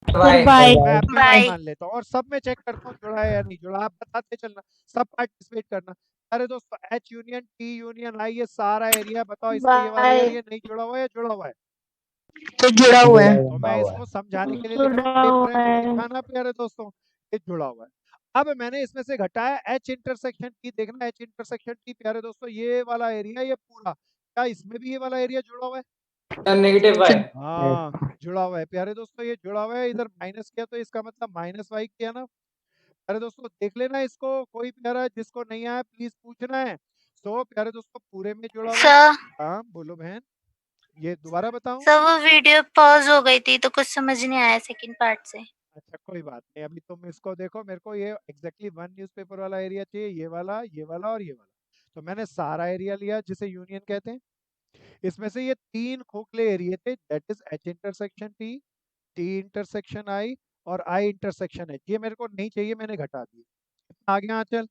फिर वाई मैं अपनी Y. y मान लेता हूँ और सब में चेक करता हूँ जुड़ा है या नहीं जुड़ा। आप बताते चलना, सब पार्टिसिपेट करना। अरे दोस्तों, H union T union I ये सारा एरिया बताओ, इसमें ये वाला Y. एरिया नहीं जुड़ा हुआ है या जुड़ा हुआ है? तो जुड़ा हुआ है। तो मैं इसको समझाने के लिए लिख रहा हूँ, पेपर है तो लिखाना प्यारे दोस्तों, ये जुड़ा हुआ है। अब मैंने इसमें से घटाया H इंटरसेक्शन T। देखना H इंटरसेक्शन T प्यारे दोस्तों, ये वाला एरिया ये पूरा, क्या इसमें भी ये वाला एरिया जुड़ा हुआ है? Negative Y. हाँ जुड़ा हुआ है प्यारे दोस्तों, ये जुड़ा हुआ है। इधर माइनस किया तो इसका मतलब माइनस y किया ना। प्यारे दोस्तों देख लेना इसको, कोई प्यारा जिसको नहीं आया प्लीज पूछना है। तो प्यारे दोस्तों पूरे में जुड़ा हुआ है। सर हाँ बोलो बहन, ये दोबारा बताऊं? सर वो वीडियो पॉज हो गई थी तो कुछ समझ नहीं आया सेकंड पार्ट से। अच्छा कोई बात नहीं, अभी तुम इसको देखो। मेरे को ये एग्जैक्टली वन न्यूज़पेपर वाला एरिया चाहिए, ये वाला ये वाला और ये वाला। तो मैंने सारा एरिया लिया जिसे यूनियन कहते हैं। इसमें से ये तीन खोखले एरिया थे, that is H intersection T, T intersection I और I इंटरसेक्शन H। ये मेरे को नहीं चाहिए, मैंने घटा दिए। आगे आंचल,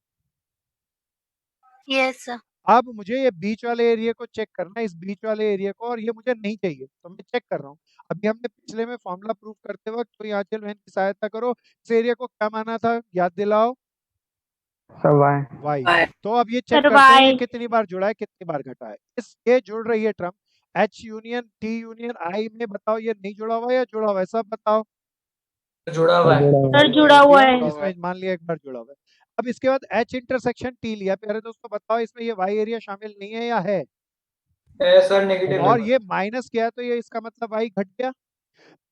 यस सर। अब मुझे ये बीच वाले एरिया को चेक करना है, इस बीच वाले एरिया को, और ये मुझे नहीं चाहिए तो मैं चेक कर रहा हूँ। अभी हमने पिछले में फॉर्मूला प्रूफ करते वक्त कोई आंचल बहन की सहायता करो, इस एरिया को क्या माना था, याद दिलाओ? सब Y y। तो अब ये चेक फिर करते हैं कि Y कितनी बार जुड़ा है कितनी बार घटा है। इस ये जुड़ रही है term H union T union I में, बताओ ये नहीं जुड़ा हुआ है या जुड़ा हुआ है, सब बताओ। जुड़ा हुआ है। तो सर मैंने जुड़ा बोल हुआ दिया, है इसमें मान लिया एक बार जुड़ा हुआ है। अब इसके बाद H इंटरसेक्शन T लिया। प्यारे दोस्तों बताओ इसमें ये y एरिया शामिल नहीं है या है? सर नेगेटिव और है। ये माइनस किया तो ये इसका मतलब y घट गया।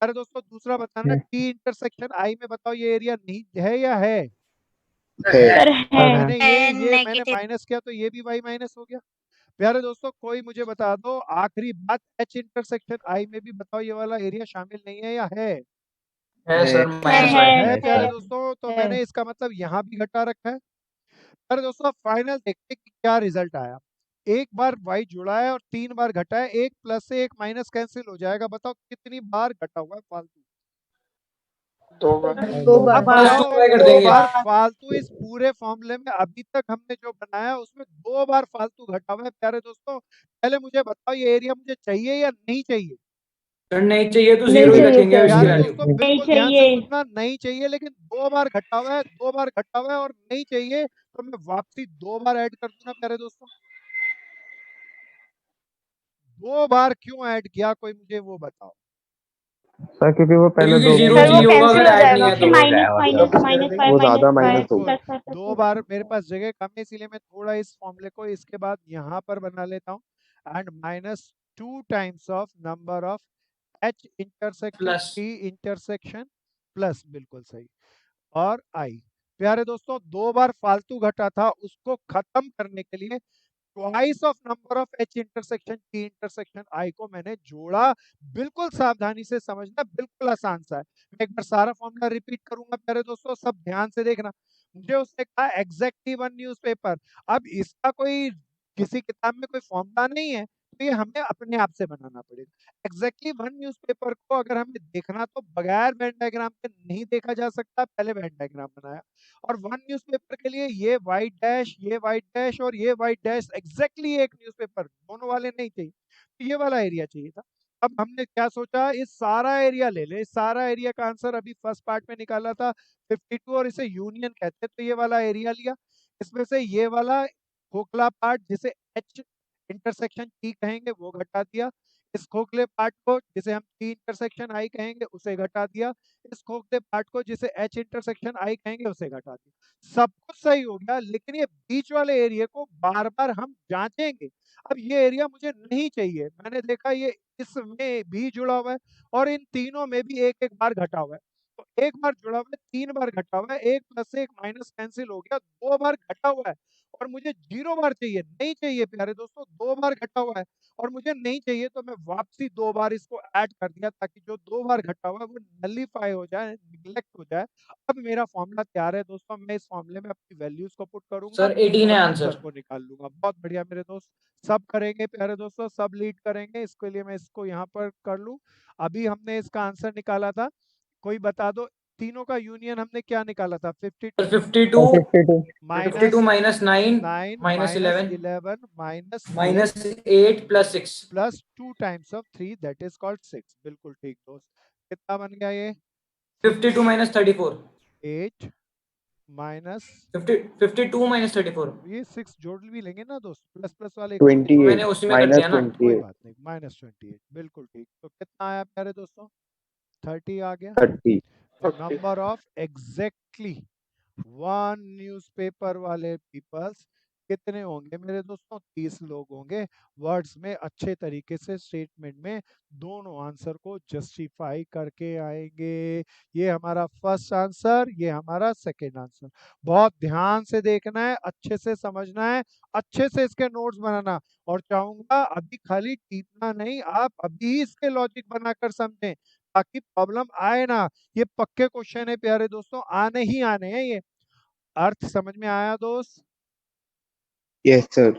अरे दोस्तों दूसरा बताना, T इंटरसेक्शन I में बताओ ये एरिया नहीं है या है? सर है मैंने ये मैंने नेगेटिव। माइनस किया तो ये भी y माइनस हो गया। प्यारे दोस्तों कोई मुझे बता दो, आखिरी बात, H इंटरसेक्शन I में भी बताओ ये वाला एरिया शामिल नहीं है या है? सर माइनस है। Y. है प्यारे है। दोस्तों, तो है। मैंने इसका मतलब यहाँ भी घटा रखा है। प्यारे दोस्तों फाइनल देखते हैं कि क्या रिजल्ट आया। एक बार y जुड़ा है और 3 बार घटा है, एक प्लस से एक माइनस कैंसिल हो जाएगा। बताओ कितनी बार घटा हुआ है फालतू? 2 बार। अब प्लस बताओ 2 y कर 2 देंगे। बार फालतू इस पूरे फॉर्मूले में अभी तक हमने जो बनाया उसमें 2 बार फालतू घटा हुआ है। प्यारे दोस्तों पहले मुझे बताओ ये एरिया मुझे चाहिए या नहीं चाहिए? सर नहीं चाहिए तो नहीं जीरो ही चाहिए रखेंगे सर। इसकी प्यारे वैल्यू। दोस्तों नहीं बिल्कुल ध्यान से चाहिए सुनना, नहीं चाहिए, लेकिन 2 बार घटा हुआ है, 2 बार घटा हुआ है और नहीं चाहिए तो मैं वापसी 2 बार ऐड कर दूंगा। प्यारे दोस्तों 2 बार क्यों ऐड किया, कोई मुझे वो बताओ। सर क्योंकि वो पहले क्योंकि दो जीरो सर वो चाहिए होगा कैंसिल अगर हो ऐड नहीं जाएगा है फिर तो। माइनस माइनस माइनस वो ज्यादा माइनस माइनस हो बिल्कुल प्लस 2 बार मेरे पास जगह कम है, इसीलिए मैं थोड़ा इस फॉर्मूले को इसके बाद यहाँ पर बना लेता हूँ। And minus 2 times of number of H intersection plus T intersection plus, बिल्कुल सही, और I। प्यारे दोस्तों 2 बार फालतू घटा था, उसको खत्म करने के लिए twice of number of H intersection T intersection I को मैंने जोड़ा। बिल्कुल सावधानी से समझना, बिल्कुल आसान सा है। मैं एक बार सारा फॉर्मूला रिपीट करूंगा प्यारे दोस्तों, सब ध्यान से देखना। मुझे उसने कहा एग्जैक्टली वन न्यूज़पेपर। अब इसका कोई किसी किताब में कोई फॉर्मूला नहीं है, तो ये हमें अपने आप से बनाना पड़ेगा। एग्जैक्टली वन न्यूज़पेपर को अगर हमें देखना तो बगैर वेन डायग्राम के नहीं देखा जा सकता, पहले वेन डायग्राम बनाया। और वन न्यूज़पेपर के लिए ये वाइट डैश, ये वाइट डैश और ये वाइट डैश एग्जैक्टली एक न्यूज़पेपर, दोनों वाले नहीं चाहिए, तो ये वाला एरिया चाहिए था। अब हमने क्या सोचा, इस सारा एरिया ले ले। इस सारा एरिया का आंसर अभी फर्स्ट पार्ट में निकाला था 52 और इसे यूनियन कहते हैं, तो ये वाला एरिया लिया। इसमें से ये वाला खोखला पार्ट जिसे H इंटरसेक्शन T कहेंगे वो घटा दिया। इस खोखले पार्ट को जिसे हम T इंटरसेक्शन I कहेंगे उसे घटा दिया, इस खोखले पार्ट को जिसे H इंटरसेक्शन I कहेंगे उसे घटा दिया। सब कुछ सही हो गया, लेकिन ये बीच वाले एरिया को बार-बार हम जांचेंगे। अब ये एरिया मुझे नहीं चाहिए, मैंने देखा ये इसमें भी जुड़ा हुआ है और इन तीनों में भी एक-एक बार घटा हुआ है। तो एक बार जुड़ा हुआ है, 3 बार घटा हुआ है, 1 प्लस से 1 माइनस कैंसिल हो गया, 2 बार घटा हुआ है और मुझे 0 बार चाहिए, नहीं चाहिए प्यारे दोस्तों, 2 बार घटा हुआ है और मुझे नहीं चाहिए, तो मैं वापसी 2 बार इसको ऐड कर दिया ताकि जो 2 बार घटा हुआ है वो नलिफाई हो जाए, नेग्लेक्ट हो जाए। अब मेरा फॉर्मूला तैयार है दोस्तों, मैं इस फॉर्मूले में अपनी वैल्यूज को पुट करूंगा सर 18 है और आंसर। आंसर को निकाल लूंगा। बहुत बढ़िया मेरे दोस्त, सब करेंगे प्यारे दोस्तों, सब लीड करेंगे। इसके लिए मैं इसको यहाँ पर कर लूं। अभी हमने इसका आंसर निकाला था, कोई बता दो तीनों का यूनियन हमने क्या निकाला था? 52 52 minus 52 minus 9 9 minus 11 11 minus minus 8 plus 6 plus 2 times of 3 that is called 6। बिल्कुल ठीक दोस्त। कितना बन गया ये? 52 माइनस 34 8 माइनस 52 माइनस 34 ये 6 जोड़ भी लेंगे ना दोस्त, प्लस प्लस वाले 28 मैंने उसी में कर माइनस दिया ना। कोई 28 बात नहीं, माइनस 28 बिल्कुल ठीक। तो कितना आया प्यारे दोस्तों? 30 आ गया। 30 नंबर ऑफ एग्जैक्टली 1 न्यूज़पेपर वाले पीपल्स कितने होंगे मेरे दोस्तों? 30 लोग होंगे। वर्ड्स में अच्छे तरीके से स्टेटमेंट में दोनों आंसर को जस्टिफाई करके आएंगे। ये हमारा फर्स्ट आंसर, ये हमारा सेकंड आंसर। बहुत ध्यान से देखना है, अच्छे से समझना है, अच्छे से इसके नोट्स बनाना और चाहूंगा अभी खाली टीपना नहीं, आप अभी इसके लॉजिक बनाकर समझें ताकि प्रॉब्लम आए ना। ये पक्के क्वेश्चन है प्यारे दोस्तों, आने ही आने हैं ये। अर्थ समझ में आया दोस्त? Yes sir.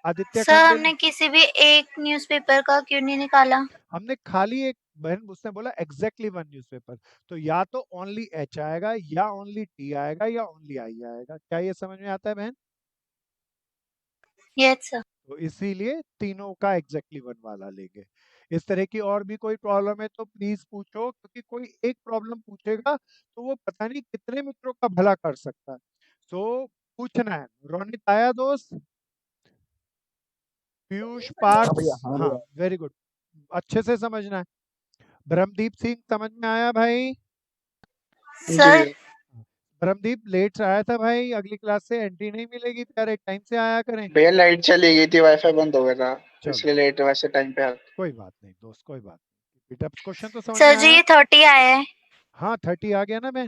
Aditya sir Khandel, हमने किसी भी एक न्यूज़पेपर का क्यों नहीं निकाला? हमने खाली एक बहन उसने बोला एग्जैक्टली 1 न्यूज़पेपर, तो या तो ओनली एच आएगा या ओनली टी आएगा या ओनली आई आएगा। क्या ये समझ में आता है बहन? Yes sir. तो इसीलिए तीनों का एग्जैक्टली 1 वाला लेंगे। इस तरह की और भी कोई प्रॉब्लम है तो प्लीज पूछो, क्योंकि कोई एक प्रॉब्लम पूछेगा तो वो पता नहीं कितने मित्रों का भला कर सकता है। सो पूछना है। रोनित आया दोस्त? पीयूष, पार्थ, हाँ वेरी गुड, अच्छे से समझना है। ब्रह्मदीप सिंह समझ में आया भाई? सर ब्रह्मदीप लेट से आया था भाई, अगली क्लास से एंट्री नहीं मिलेगी, प्यारे टाइम से आया करें। भैया लाइट चली गई थी, वाईफाई बंद हो गया था, चलो इसलिए लेट वैसे टाइम पे आ कोई बात नहीं दोस्त, कोई बात नहीं बेटा, क्वेश्चन तो समझ में सर जी आया? ये 30 आया है। हाँ 30 आ गया ना मैं,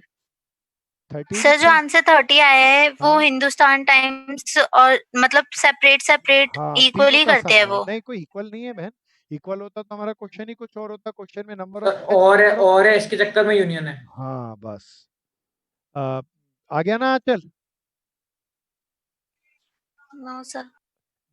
30 सर जो लिखा है। आंसर 30 आया है वो हाँ हिंदुस्तान टाइम्स और मतलब सेपरेट सेपरेट हाँ इक्वल तीनों ही का करते हैं सम है। वो। नहीं कोई इक्वल नहीं है बहन, इक्वल होता तो हमारा क्वेश्चन ही कुछ और होता। क्वेश्चन में नंबर सर ऑफ और है इसके चक्कर में यूनियन है। हाँ बस आ गया ना चल। No sir.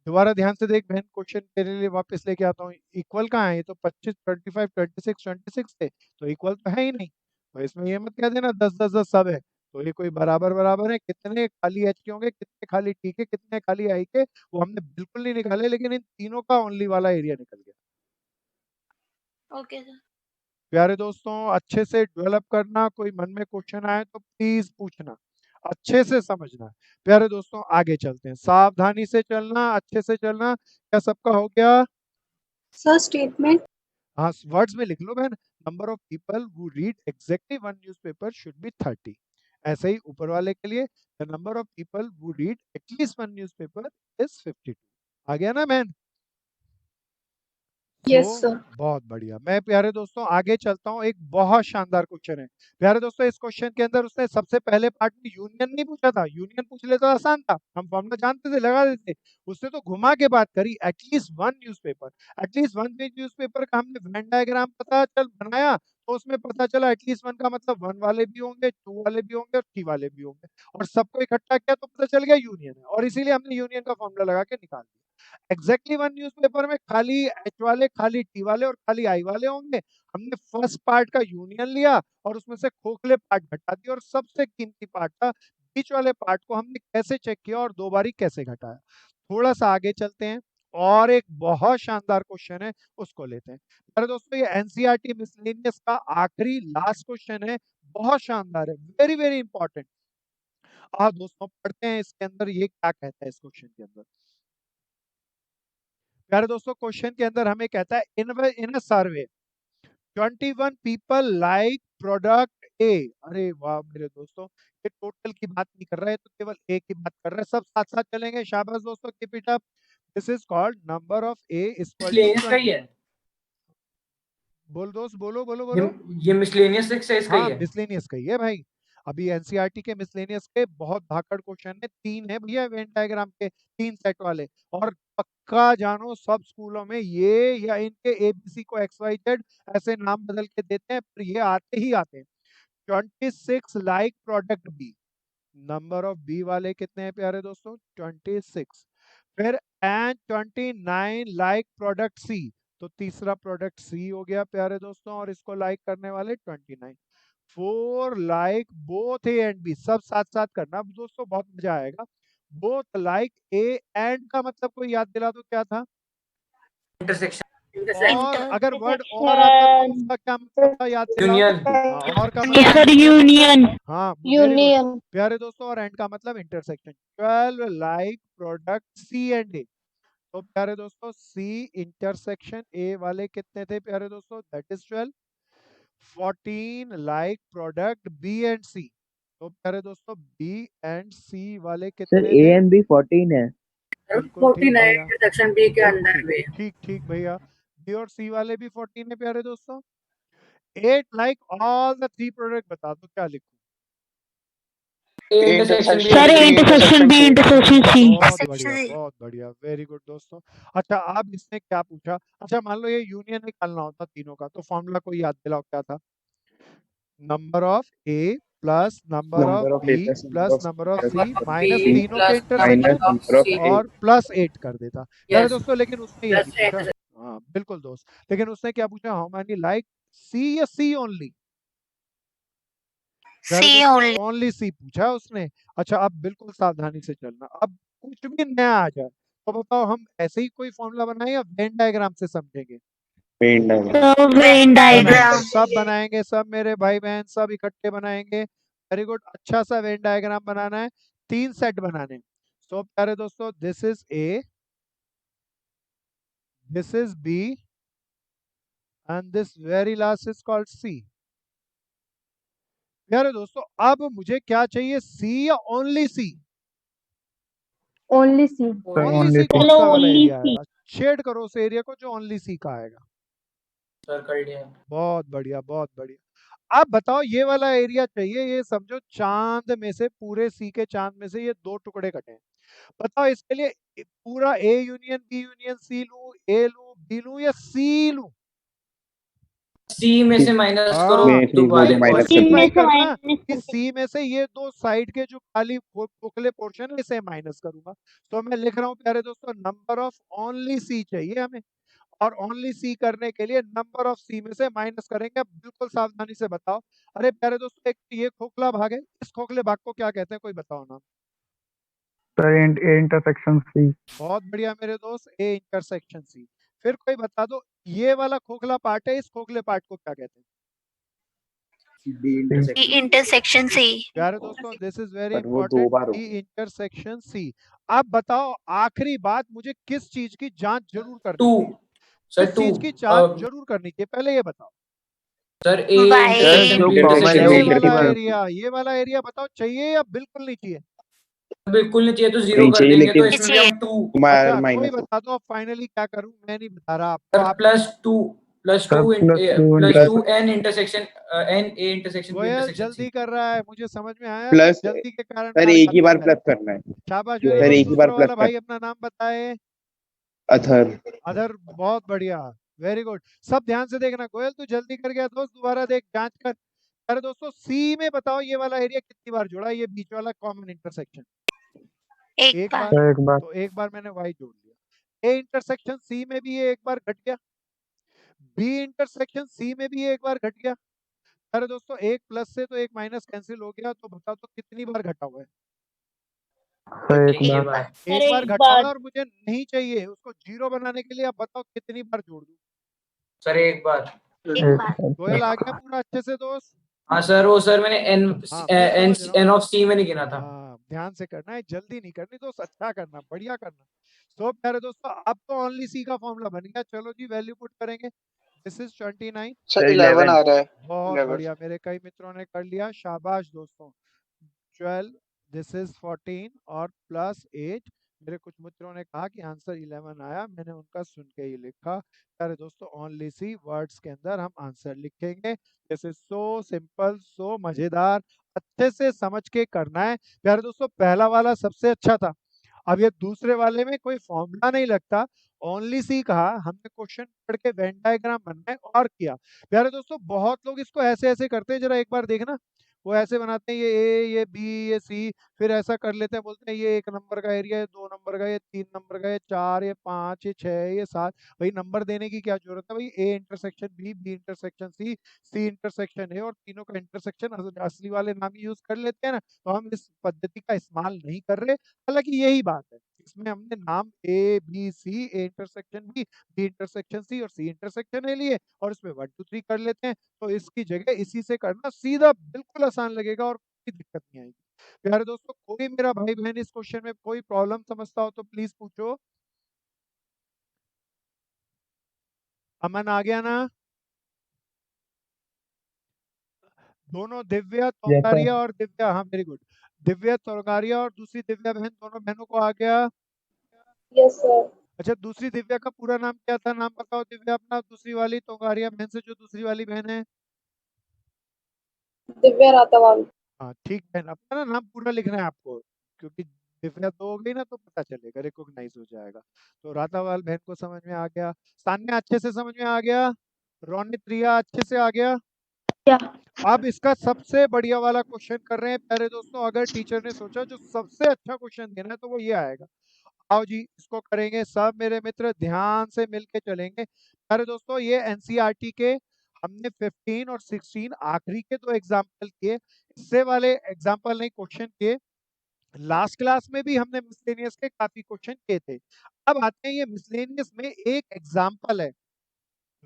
दोबारा ध्यान से देख बहन, क्वेश्चन तेरे लिए वापस लेके आता हूँ। इक्वल कहाँ है? ये तो 25 25 26 26 थे, तो इक्वल तो है ही नहीं। तो इसमें ये मत कह देना 10 10 10 सब है। तो ये कोई बराबर बराबर है? कितने खाली एच के होंगे, कितने खाली टी के, कितने खाली आई के, वो हमने बिल्कुल नहीं निकाले, लेकिन इन तीनों का ओनली वाला एरिया निकल गया। Okay sir. प्यारे दोस्तों अच्छे से डेवलप करना, कोई मन में क्वेश्चन आए तो प्लीज पूछना, अच्छे से समझना। प्यारे दोस्तों आगे चलते हैं, सावधानी से चलना, अच्छे से चलना। क्या सबका हो गया? सर स्टेटमेंट हाँ वर्ड्स में लिख लो बहन। Number of people who read exactly 1 newspaper should be 30। ऐसे ही ऊपर वाले के लिए the number of people who read at least 1 newspaper is 52। आ गया ना बहन? यस तो सर। बहुत बढ़िया। मैं प्यारे दोस्तों आगे चलता हूँ, एक बहुत शानदार क्वेश्चन है प्यारे दोस्तों। इस क्वेश्चन के अंदर उसने सबसे पहले पार्ट में यूनियन नहीं पूछा था, यूनियन पूछ लेता आसान था, हम फॉर्मूला जानते थे, लगा देते। उसने तो घुमा के बात करी, एटलीस्ट 1 न्यूज़पेपर। एटलीस्ट 1 न्यूज़पेपर का हमने वेन डायग्राम पता चल बनाया, तो उसमें पता चला एटलीस्ट 1 का मतलब 1 वाले भी होंगे, 2 वाले भी होंगे और 3 वाले भी होंगे, और सबको इकट्ठा किया तो पता चल गया यूनियन है, और इसीलिए हमने यूनियन का फॉर्मूला लगा के निकाल दिया। एग्जैक्टली 1 न्यूज़पेपर में खाली एच वाले, खाली टी वाले और खाली आई वाले होंगे। हमने फर्स्ट पार्ट का यूनियन लिया और उसमें से खोखले पार्ट घटा दिए, और सबसे कीमती पार्ट था बीच वाले पार्ट को हमने कैसे चेक किया और 2 बारी कैसे घटाया। थोड़ा सा आगे चलते हैं, और एक बहुत शानदार क्वेश्चन है उसको लेते हैं। अरे दोस्तों ये एनसीईआरटी मिसलेनियस का आखिरी लास्ट क्वेश्चन है, बहुत शानदार है, वेरी वेरी इंपॉर्टेंट। दोस्तों पढ़ते हैं इसके अंदर ये क्या कहता है इस क्वेश्चन के अंदर। प्यारे दोस्तों क्वेश्चन के अंदर हमें कहता है इन अ सर्वे 21 पीपल लाइक प्रोडक्ट ए। अरे वाह मेरे दोस्तों, ये टोटल की बात नहीं कर रहा है, तो केवल ए की बात कर रहा है। सब साथ साथ चलेंगे, शाबाश दोस्तों, keep it up. This is called number of A is equal to miscellaneous का ही है। बोल दोस्त, बोलो बोलो बोलो। ये मिसलेनियस से इसका हाँ ही है। मिसलेनियस का ही है भाई। अभी एनसीईआरटी के मिसलेनियस के बहुत धाकड़ क्वेश्चन है, 3 है भैया वेन डायग्राम के, 3 सेट वाले। और पक्का जानो सब स्कूलों में ये या इनके एबीसी को XYZ ऐसे नाम बदल के देते हैं, पर ये आते ही आते हैं। 26 like product B. Number of B वाले कितने हैं प्यारे दोस्तों? 26। फिर एंड 29 लाइक प्रोडक्ट सी। तो तीसरा प्रोडक्ट सी हो गया प्यारे दोस्तों, और इसको लाइक करने वाले 29। 4 like both A and B. सब साथ साथ करना दोस्तों, बहुत मजा आएगा। बोथ लाइक ए एंड का मतलब कोई याद दिला दो क्या था? इंटरसेक्शन, और अगर वर्ड और आता तो उसका क्या मतलब था, याद दिलाओ। यूनियन, हाँ, और का Union. मतलब यूनियन। हाँ very good। यूनियन प्यारे दोस्तों, और एंड का मतलब intersection. 12 like product C and A. तो प्यारे दोस्तों सी इंटरसेक्शन ए वाले कितने थे प्यारे दोस्तों? That is 12। 14 like product B and C. तो प्यारे दोस्तों बी एंड सी वाले सर कितने ए थे? एंड बी 14 है। बिल्कुल ठीक 14 है भैया, इंटरसेक्शन बी के बिल्कुल अंदर में। ठीक ठीक भैया। बी और सी वाले भी 14 है प्यारे दोस्तों। 8 लाइक ऑल द 3 प्रोडक्ट। बता दो क्या लिखूं? A intersection B, sir intersection intersection B intersection C. बहुत बढ़िया, बहुत बढ़िया, वेरी गुड दोस्तों। अच्छा अब इसने क्या पूछा? अच्छा मान लो ये यूनियन निकालना होता तीनों का, तो फॉर्मूला कोई याद दिलाओ क्या था? Number of A plus number of number of A B plus plus number of C minus B तीनों के plus minus intersection number of A. और प्लस 8 कर देता। यार यस दोस्तों लेकिन उसने ये प्लस नहीं पूछा। हाँ बिल्कुल दोस्त, लेकिन उसने क्या पूछा? हाउ मेनी लाइक सी या सी ओनली? C only. ओनली सी पूछा है उसने। अच्छा अब बिल्कुल सावधानी से चलना, अब कुछ भी नया आ जाए तो बताओ हम ऐसे ही कोई फॉर्मूला बनाए या वेन डायग्राम से समझेंगे? Venn diagram. Venn diagram. सब बनाएंगे, सब मेरे भाई बहन सब इकट्ठे बनाएंगे। वेरी गुड, अच्छा सा वेन डायग्राम बनाना है, 3 सेट बनाने हैं। सो प्यारे दोस्तों this is A, this is B and this very last is called C. प्यारे दोस्तों अब मुझे क्या चाहिए? सी या only C? Only C only C कौन सा वाला एरिया है? शेड करो उस एरिया को जो ओनली सी का आएगा। सर्कल दिया। बहुत बढ़िया, बहुत बढ़िया। अब बताओ ये वाला एरिया चाहिए, ये समझो चांद में से, पूरे सी के चांद में से ये 2 टुकड़े कटे हैं। बताओ इसके लिए पूरा A union B union C लूं, ए लूं, बी लूं या सी लूं? सी में से माइनस करो हाँ, तो बाय माइनस ऐसे कर ही करना कि सी में से ये 2 साइड के जो खाली खोखले पोर्शन है इसे माइनस करूंगा। तो मैं लिख रहा हूं प्यारे दोस्तों नंबर ऑफ ओनली सी चाहिए हमें, और ओनली सी करने के लिए नंबर ऑफ सी में से माइनस करेंगे। अब बिल्कुल सावधानी से बताओ। अरे प्यारे दोस्तों एक ये खोखला भाग है, इस खोखले भाग को क्या कहते हैं? कोई बताओ ना। Sir A intersection C. बहुत बढ़िया मेरे दोस्त, ए इंटरसेक्शन सी। फिर कोई बता दो ये वाला खोखला पार्ट है, इस खोखले पार्ट को क्या कहते हैं? B intersection C. प्यारे दोस्तों दिस इज वेरी पर वो 2 इंपॉर्टेंट, बार बी इंटरसेक्शन सी। अब बताओ आखिरी बात, मुझे किस चीज की जांच जरूर करनी टू चाहिए? सर किस टू चीज की जांच जरूर करनी चाहिए पहले ये बताओ? Sir A Why? इंटरसेक्शन ये बी वाला एरिया बताओ चाहिए या बिल्कुल नहीं चाहिए? बिल्कुल नहीं चाहिए तो जीरो नहीं कर चाहिए, देंगे, तो लेकिन इसमें भी हम 2 अच्छा कोई माइनस बता दो अब फाइनली क्या करूं, मैं नहीं बता रहा आपको। सर आप plus 2 N intersection N A intersection B गोयल इंटरसेक्शन सी। जल्दी कर रहा है, मुझे समझ में आया, प्लस जल्दी के कारण सर मार एक ही खाता बार है। प्लस करना है। शाबाश, सर वेरी एक गुड। ही बार दूसरा वाला प्लस भाई अपना नाम बताए। अथर। अदर, बहुत बढ़िया, वेरी गुड। सब ध्यान से देखना, गोयल तू जल्दी कर गया दोस्त, दोबारा देख, जांच कर। अरे दोस्तों सी में बताओ ये वाला एरिया कितनी बार जुड़ा, ये बीच वाला कॉमन इंटरसेक्शन? एक बार। एक बार। तो एक बार मैंने वाई जोड़ लिया। ए इंटरसेक्शन सी में भी ये एक बार घट गया, बी इंटरसेक्शन सी में भी ये एक बार घट गया। अरे दोस्तों एक प्लस से तो एक माइनस कैंसिल हो गया, तो बताओ तो कितनी बार घटा हुआ है? एक बार। एक बार घटा हुआ है, और मुझे नहीं चाहिए उसको जीरो बनाने के लिए। अब बताओ कितनी बार जोड़ दूं? सर एक बार। गोयल आ गया पूरा अच्छे से दोस्त? हाँ सर, वो सर मैंने एन हाँ, मैं एन समझ रहा हूँ। एन ऑफ सी में नहीं गिना था। हाँ ध्यान से करना है, जल्दी नहीं करनी दोस्त, अच्छा करना, बढ़िया करना। सो प्यारे दोस्तों अब तो ओनली सी का फॉर्मूला बन गया। चलो जी वैल्यू पुट करेंगे। This is 29। सर 11 आ रहा है। बहुत 11 बढ़िया, मेरे कई मित्रों ने कर लिया, शाबाश दोस्तों। 12 दिस इज 14 और प्लस 8। मेरे कुछ मित्रों ने कहा कि आंसर 11 आया, मैंने उनका सुन के ही लिखा। प्यारे दोस्तों ओनली सी वर्ड्स के अंदर हम आंसर लिखेंगे। दिस इज सो सिंपल, सो मजेदार, अच्छे से समझ के करना है। प्यारे दोस्तों पहला वाला सबसे अच्छा था। अब ये दूसरे वाले में कोई फॉर्मूला नहीं लगता, ओनली सी कहा, हमने क्वेश्चन पढ़ के वेन डायग्राम बनाए और किया। प्यारे दोस्तों बहुत लोग इसको ऐसे ऐसे करते हैं, जरा एक बार देखना। वो ऐसे बनाते हैं, ये ए, ये बी, ये सी, फिर ऐसा कर लेते हैं, बोलते हैं ये 1 नंबर का एरिया है, 2 नंबर का, ये 3 नंबर का, ये 4, ये 5, ये 6, ये 7। भाई नंबर देने की क्या जरूरत है? भाई A intersection B, B intersection C, C intersection A, और तीनों का इंटरसेक्शन असली वाले नाम यूज कर लेते हैं ना। तो हम इस पद्धति का इस्तेमाल नहीं कर रहे, हालांकि यही बात है। इसमें हमने नाम A B C, A intersection B, B intersection C और सी इंटरसेक्शन ए लिए, और इसमें 1 2 3 कर लेते हैं। तो इसकी जगह इसी से करना सीधा बिल्कुल आसान लगेगा और कोई दिक्कत नहीं आएगी। प्यारे दोस्तों कोई मेरा भाई बहन इस क्वेश्चन में कोई प्रॉब्लम समझता हो तो प्लीज पूछो। अमन आ गया ना? दोनों दिव्या तोंगारिया और दिव्या, हाँ वेरी गुड। दिव्या तोंगारिया और दूसरी दिव्या बहन, दोनों बहनों को आ गया? Yes sir. अच्छा दूसरी दिव्या का पूरा नाम क्या था? नाम बताओ दिव्या अपना, दूसरी वाली तोंगारिया बहन से जो दूसरी वाली बहन है। दिव्या रातावाल। हाँ ठीक है, अपना ना नाम पूरा लिखना है आपको, क्योंकि दिव्या तो हो गई ना तो पता चलेगा, रिकॉग्नाइज हो जाएगा। तो रातावाल बहन को समझ में आ गया, सान्या अच्छे से समझ में आ गया, रोनित रिया अच्छे से आ गया। अब इसका सबसे बढ़िया वाला क्वेश्चन कर रहे हैं प्यारे दोस्तों। अगर टीचर ने सोचा जो सबसे अच्छा क्वेश्चन देना है तो वो ये आएगा। आओ जी इसको करेंगे सब मेरे मित्र, ध्यान से मिलके चलेंगे। प्यारे दोस्तों ये एनसीईआरटी के हमने 15 और 16 आखिरी के 2 एग्जाम्पल किए, इससे वाले एग्जाम्पल नहीं क्वेश्चन किए। लास्ट क्लास में भी हमने मिसलेनियस के काफी क्वेश्चन किए थे। अब आते हैं ये मिसलेनियस में एक एग्जाम्पल है,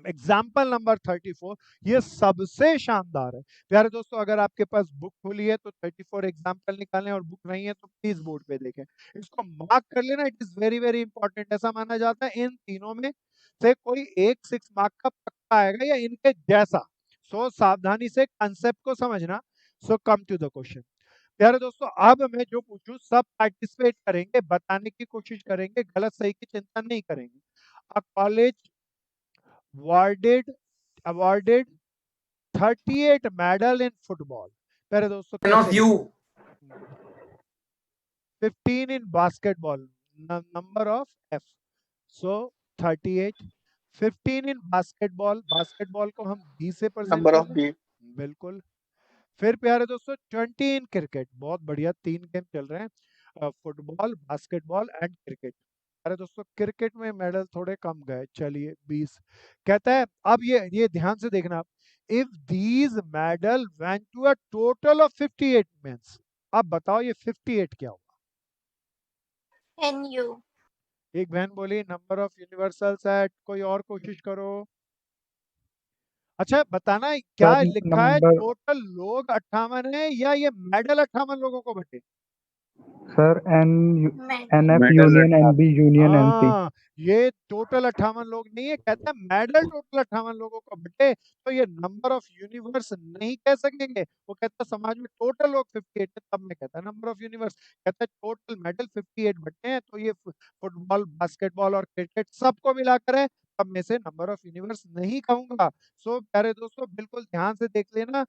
एग्जाम्पल नंबर 34। ये सबसे शानदार है प्यारे दोस्तों। अगर आपके पास बुक खुली है तो 34 एग्जाम्पल निकालें, और बुक नहीं है तो प्लीज बोर्ड पे देखें, इसको मार्क कर लेना। It is very very important. ऐसा माना जाता है इन तीनों में से कोई एक 6 मार्क का पक्का आएगा या इनके जैसा। सो सावधानी से कंसेप्ट को समझना। सो कम टू द क्वेश्चन। प्यारे दोस्तों अब मैं जो पूछूं सब पार्टिसिपेट करेंगे, बताने की कोशिश करेंगे, गलत सही की चिंता नहीं करेंगे। अ college awarded 38 medal in football. प्यारे दोस्तों of you. 15 in basketball, number of F, so 38। 15 in basketball, basketball को हम B से प्रेजेंट नंबर ऑफ करते बी। हैं, बिल्कुल। फिर प्यारे दोस्तों 20 इन क्रिकेट, बहुत बढ़िया, 3 गेम चल रहे हैं, फुटबॉल, बास्केटबॉल एंड क्रिकेट। अरे दोस्तों क्रिकेट में मेडल थोड़े कम गए, चलिए 20। कहता है अब ये ध्यान से देखना आप, if these medal went to a total of 58 men's. अब बताओ ये 58 क्या होगा? NU। एक बहन बोली नंबर ऑफ यूनिवर्सल सेट, कोई और कोशिश करो। अच्छा बताना है क्या सर लिखा है, नंबर टोटल लोग 58 है या ये मेडल 58 लोगों को बटे? Sir medal. NF medal union 18। NB union NC। हाँ ये टोटल 58 लोग नहीं है, कहता है मेडल टोटल 58 लोगों को बटे, तो ये नंबर ऑफ यूनिवर्स नहीं कह सकेंगे। वो कहता है समाज में टोटल लोग 58 है, तब मैं कहता है नंबर ऑफ यूनिवर्स। कहता है टोटल मेडल 58 बटे हैं, तो ये फुटबॉल, बास्केटबॉल और क्रिकेट सबको मिलाकर है, तब मैं से नंबर ऑफ यूनिवर्स नहीं कहूंगा। सो प्यारे दोस्तों बिल्कुल ध्यान से देख लेना,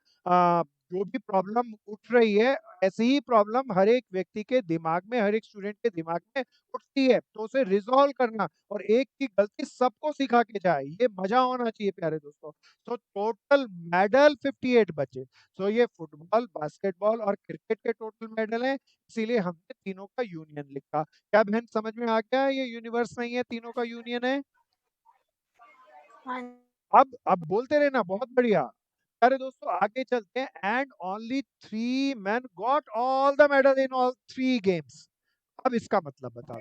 जो भी प्रॉब्लम उठ रही है ऐसी ही प्रॉब्लम हर एक व्यक्ति के दिमाग में, हर एक स्टूडेंट के दिमाग में उठती है, तो उसे रिजॉल्व करना, और एक की गलती सबको सिखा के जाए, ये मजा होना चाहिए प्यारे दोस्तों। तो टोटल मेडल 58 बचे। सो ये फुटबॉल, बास्केटबॉल और क्रिकेट के टोटल मेडल हैं, इसीलिए हमने तीनों का यूनियन लिखा। क्या बहन समझ में आ गया? ये यूनिवर्स नहीं है, तीनों का यूनियन है। हाँ। अब बोलते रहना, बहुत बढ़िया। अरे दोस्तों आगे चलते हैं। And only 3 men got all the medal in all 3 games. अब इसका मतलब बता दो।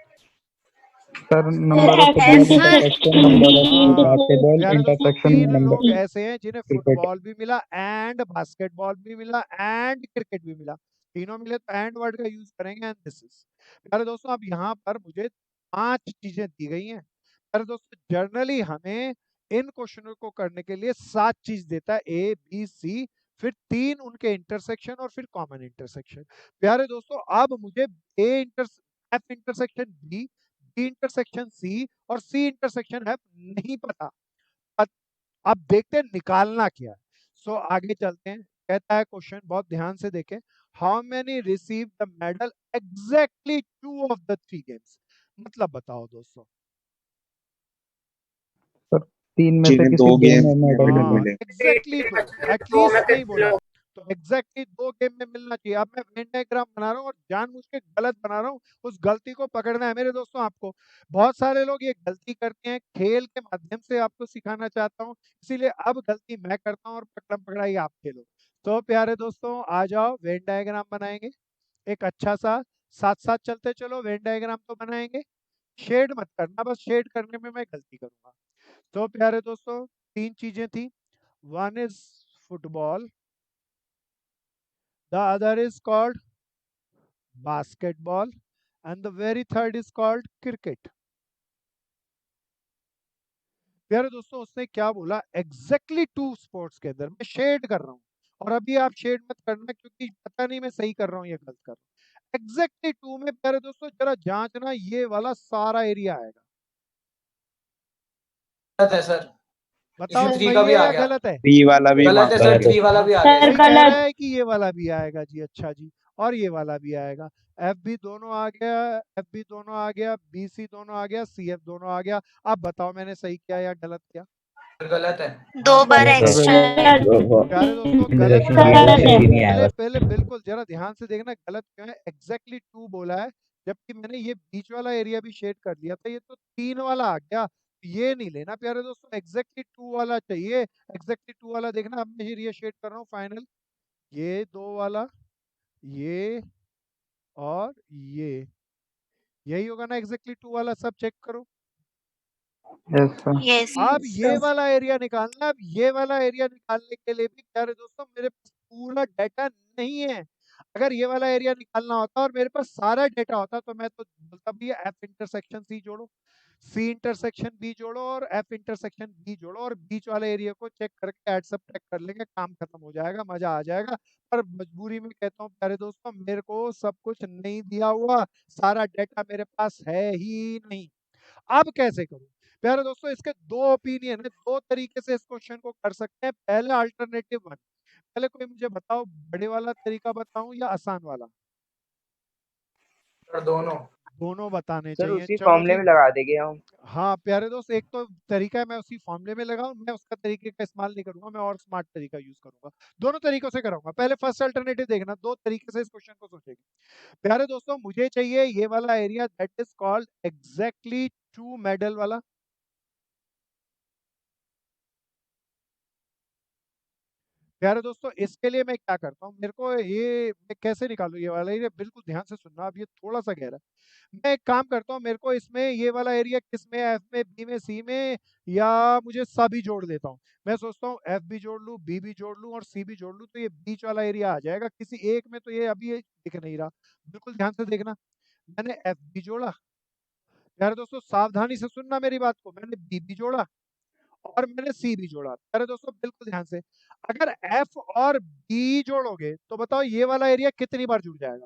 Sir number of football intersection, number of basketball प्यारे दोस्तों इंटरसेक्शन, 3 नंबर लोग ऐसे हैं जिन्हें क्रिकेट। फुटबॉल भी मिला एंड बास्केटबॉल भी मिला एंड क्रिकेट भी मिला, तीनों मिले तो एंड वर्ड का यूज करेंगे, एंड दिस इज। प्यारे दोस्तों अब यहाँ पर मुझे 5 चीजें दी गई हैं। पर दोस्तों जनरली हमें इन क्वेश्चनों को करने के लिए 7 चीज देता है, ए बी सी, फिर 3 उनके इंटरसेक्शन और फिर कॉमन इंटरसेक्शन। प्यारे दोस्तों अब मुझे F intersection B intersection C और सी इंटरसेक्शन एफ नहीं पता। अब देखते हैं निकालना क्या है। सो आगे चलते हैं। कहता है क्वेश्चन, बहुत ध्यान से देखें, how many receive the medal exactly 2 of the 3 games. मतलब बताओ दोस्तों। सर 3 में से जिन्हें किसी 2 2 गेम में मेडल मेडल हाँ मिले। एग्जैक्टली 2, एटलीस्ट नहीं बोला, तो एग्जैक्टली 2 गेम में मिलना चाहिए। अब मैं वेन डायग्राम बना रहा हूँ और जानबूझ के गलत बना रहा हूँ, उस गलती को पकड़ना है मेरे दोस्तों आपको। बहुत सारे लोग ये गलती करते हैं, खेल के माध्यम से आपको सिखाना चाहता हूँ, इसीलिए अब गलती मैं करता हूँ और पकड़म पकड़ाई आप खेलो। तो प्यारे दोस्तों आ जाओ, वेन डायग्राम बनाएंगे एक अच्छा सा, साथ साथ चलते चलो। वेन डायग्राम तो बनाएंगे, शेड मत करना, बस शेड करने में मैं गलती करूंगा। तो प्यारे दोस्तों 3 चीजें थी, one is football, the other is called basketball, and the very third is called cricket। प्यारे दोस्तों उसने क्या बोला, एग्जैक्टली 2 स्पोर्ट्स के अंदर मैं शेड कर रहा हूँ, और अभी आप शेड मत करना क्योंकि पता नहीं मैं सही कर रहा हूँ या गलत कर रहा हूँ। एग्जैक्टली 2 में प्यारे दोस्तों जरा जांचना, ये वाला सारा एरिया आएगा। गलत है सर, बताओ इशू 3 सही का भी है आ या गया। गलत है? बी वाला भी गलत है मांगा सर, है 3 वाला भी आ कोई गया। कह रहा है कि ये वाला भी आएगा जी, अच्छा जी, और ये वाला भी आएगा। एफ भी दोनों आ गया, एफ भी दोनों आ गया, बी सी दोनों आ गया, सी एफ दोनों आ गया। अब बताओ मैंने सही किया या गलत किया? गलत है। 2 बार गलत है। एक्स्ट्रा है। प्यारे दोस्तों गलत गलत है। पहले पहले बिल्कुल जरा ध्यान से देखना, गलत क्यों है। एग्जैक्टली 2 बोला है, जबकि मैंने ये बीच वाला एरिया भी शेड कर दिया था, ये तो 3 वाला आ गया। ये नहीं लेना प्यारे दोस्तों, एग्जैक्टली 2 वाला चाहिए। एग्जैक्टली 2 वाला देखना, अब मैं ये शेड कर रहा हूँ फाइनल, ये 2 वाला, ये और ये, यही होगा ना एग्जैक्टली 2 वाला, सब चेक करो। Yes sir. यस अब ये वाला एरिया निकालना। अब ये वाला एरिया निकालने के लिए भी प्यारे दोस्तों मेरे पास पूरा डाटा नहीं है। अगर ये वाला एरिया निकालना होता और मेरे पास सारा डाटा होता तो मैं तो बोलता भी एफ इंटरसेक्शन सी जोड़ो, सी इंटरसेक्शन बी जोड़ो और एफ इंटरसेक्शन बी जोड़ो, और बीच वाले एरिया को चेक करके ऐड सब्ट्रैक्ट कर लेंगे, काम खत्म हो जाएगा, मजा आ जाएगा। पर मजबूरी में कहता हूँ प्यारे दोस्तों, मेरे को सब कुछ नहीं दिया हुआ, सारा डाटा मेरे पास है ही नहीं। अब कैसे करूं? प्यारे दोस्तों इसके 2 ओपिनियन है, 2 तरीके से इस क्वेश्चन को कर सकते हैं। पहले अल्टरनेटिव 1, पहले कोई मुझे बताओ, बड़े वाला तरीका बताऊं या आसान वाला? सर दोनों। दोनों बताने सर चाहिए। उसी चलो फॉर्मूले जी, में लगा देंगे हम। हाँ प्यारे दोस्त, एक तो तरीका है मैं उसी फॉर्मूले में लगाऊं, मैं उसका तरीके का इस्तेमाल नहीं करूंगा, मैं और स्मार्ट तरीका यूज करूंगा। दोनों तरीकों से कराऊंगा। पहले फर्स्ट अल्टरनेटिव देखना, 2 तरीके से इस क्वेश्चन को सोचेंगे। प्यारे दोस्तों मुझे चाहिए ये वाला area, that is called exactly 2 medal वाला। प्यारे दोस्तों इसके लिए मैं क्या करता हूँ, मेरे को ये मैं कैसे निकालू ये वाला एरिया, बिल्कुल ध्यान से सुनना, अब ये थोड़ा सा गहरा है। मैं एक काम करता हूँ, मेरे को इसमें ये वाला एरिया किस में, एफ में, बी में, सी में, या मुझे सभी जोड़ देता हूँ। मैं सोचता हूँ एफ भी जोड़ लूँ, बी भी जोड़ लूँ और सी भी जोड़ लूँ, तो ये बीच वाला एरिया आ जाएगा। किसी एक में तो ये अभी ये दिख नहीं रहा, बिल्कुल ध्यान से देखना। मैंने एफ भी जोड़ा, प्यारे दोस्तों सावधानी से सुनना मेरी बात को, मैंने बी भी जोड़ा और मैंने सी भी जोड़ा। प्यारे दोस्तों बिल्कुल ध्यान से, अगर एफ और बी जोड़ोगे तो बताओ ये वाला एरिया कितनी बार जुड़ जाएगा?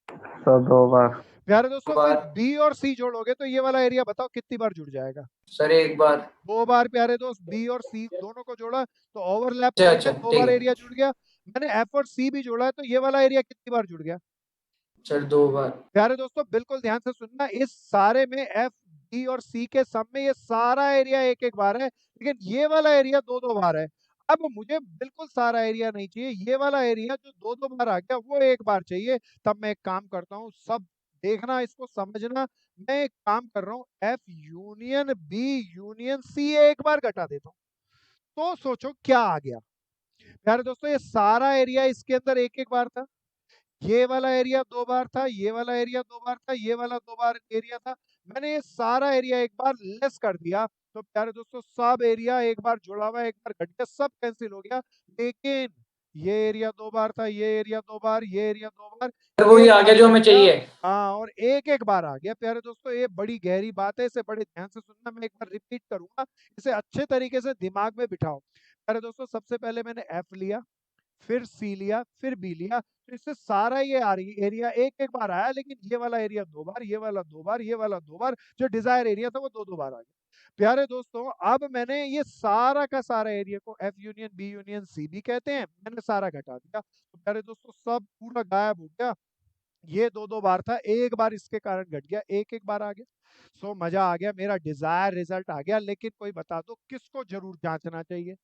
सर 2 बार। प्यारे दोस्तों फिर बार। बी और सी जोड़ोगे तो ये वाला एरिया बताओ कितनी बार जुड़ जाएगा? सर 1 बार। 2 बार। प्यारे दोस्त बी और सी दोनों को जोड़ा तो ओवरलैप अच्छा करके अच्छा 2 ठीक बार है एरिया जुड़ गया। मैंने एफ और सी भी जोड़ा है तो ये वाला एरिया कितनी बार जुड़ गया? सर 2 बार। प्यारे दोस्तों बिल्कुल ध्यान से सुनना, इस सारे में एफ, बी और सी के सम में ये सारा एरिया एक एक बार है, लेकिन ये वाला एरिया 2-2 बार है। अब मुझे बिल्कुल सारा एरिया नहीं चाहिए, ये वाला एरिया जो 2-2 बार आ गया वो 1 बार चाहिए। तब मैं एक काम करता हूँ, सब देखना, इसको समझना। मैं एक काम कर रहा हूँ, F union B union C 1 बार घटा देता हूँ, तो सोचो क्या आ गया। प्यारे दोस्तों ये सारा एरिया इसके अंदर 1-1 बार था, ये वाला एरिया 2 बार था, ये वाला एरिया 2 बार था, ये वाला 2 बार एरिया था। मैंने ये सारा एरिया 1 बार लेस कर दिया, तो प्यारे दोस्तों सब एरिया 1 बार जुड़ा हुआ है, 1 बार घट गया, सब कैंसिल हो गया। लेकिन ये एरिया 2 बार था, ये एरिया 2 बार, ये एरिया 2 बार, सर वही एक आ बार गया जो घट हमें गया। चाहिए। हाँ, और एक बार आ गया। प्यारे दोस्तों, ये बड़ी गहरी बात है, इसे बड़े ध्यान से सुनना। मैं एक बार रिपीट करूंगा, इसे अच्छे तरीके से दिमाग में बिठाओ। प्यारे दोस्तों, सबसे पहले मैंने एफ लिया, फिर सी लिया, फिर बी लिया, तो इससे सारा ये एरिया एक बार आया, लेकिन ये वाला एरिया 2 बार, ये वाला 2 बार, ये वाला 2 बार, जो डिजायर एरिया था वो 2 बार आ गया। प्यारे दोस्तों, अब मैंने ये सारा का सारा एरिया को F union B union C भी कहते हैं, मैंने सारा घटा दिया। तो प्यारे दोस्तों, सब पूरा गायब हो गया। ये 2 बार था, एक बार इसके कारण घट गया, एक बार आ गया। सो मजा आ गया, मेरा डिजायर रिजल्ट आ गया। लेकिन कोई बता दो किसको जरूर जांचना चाहिए?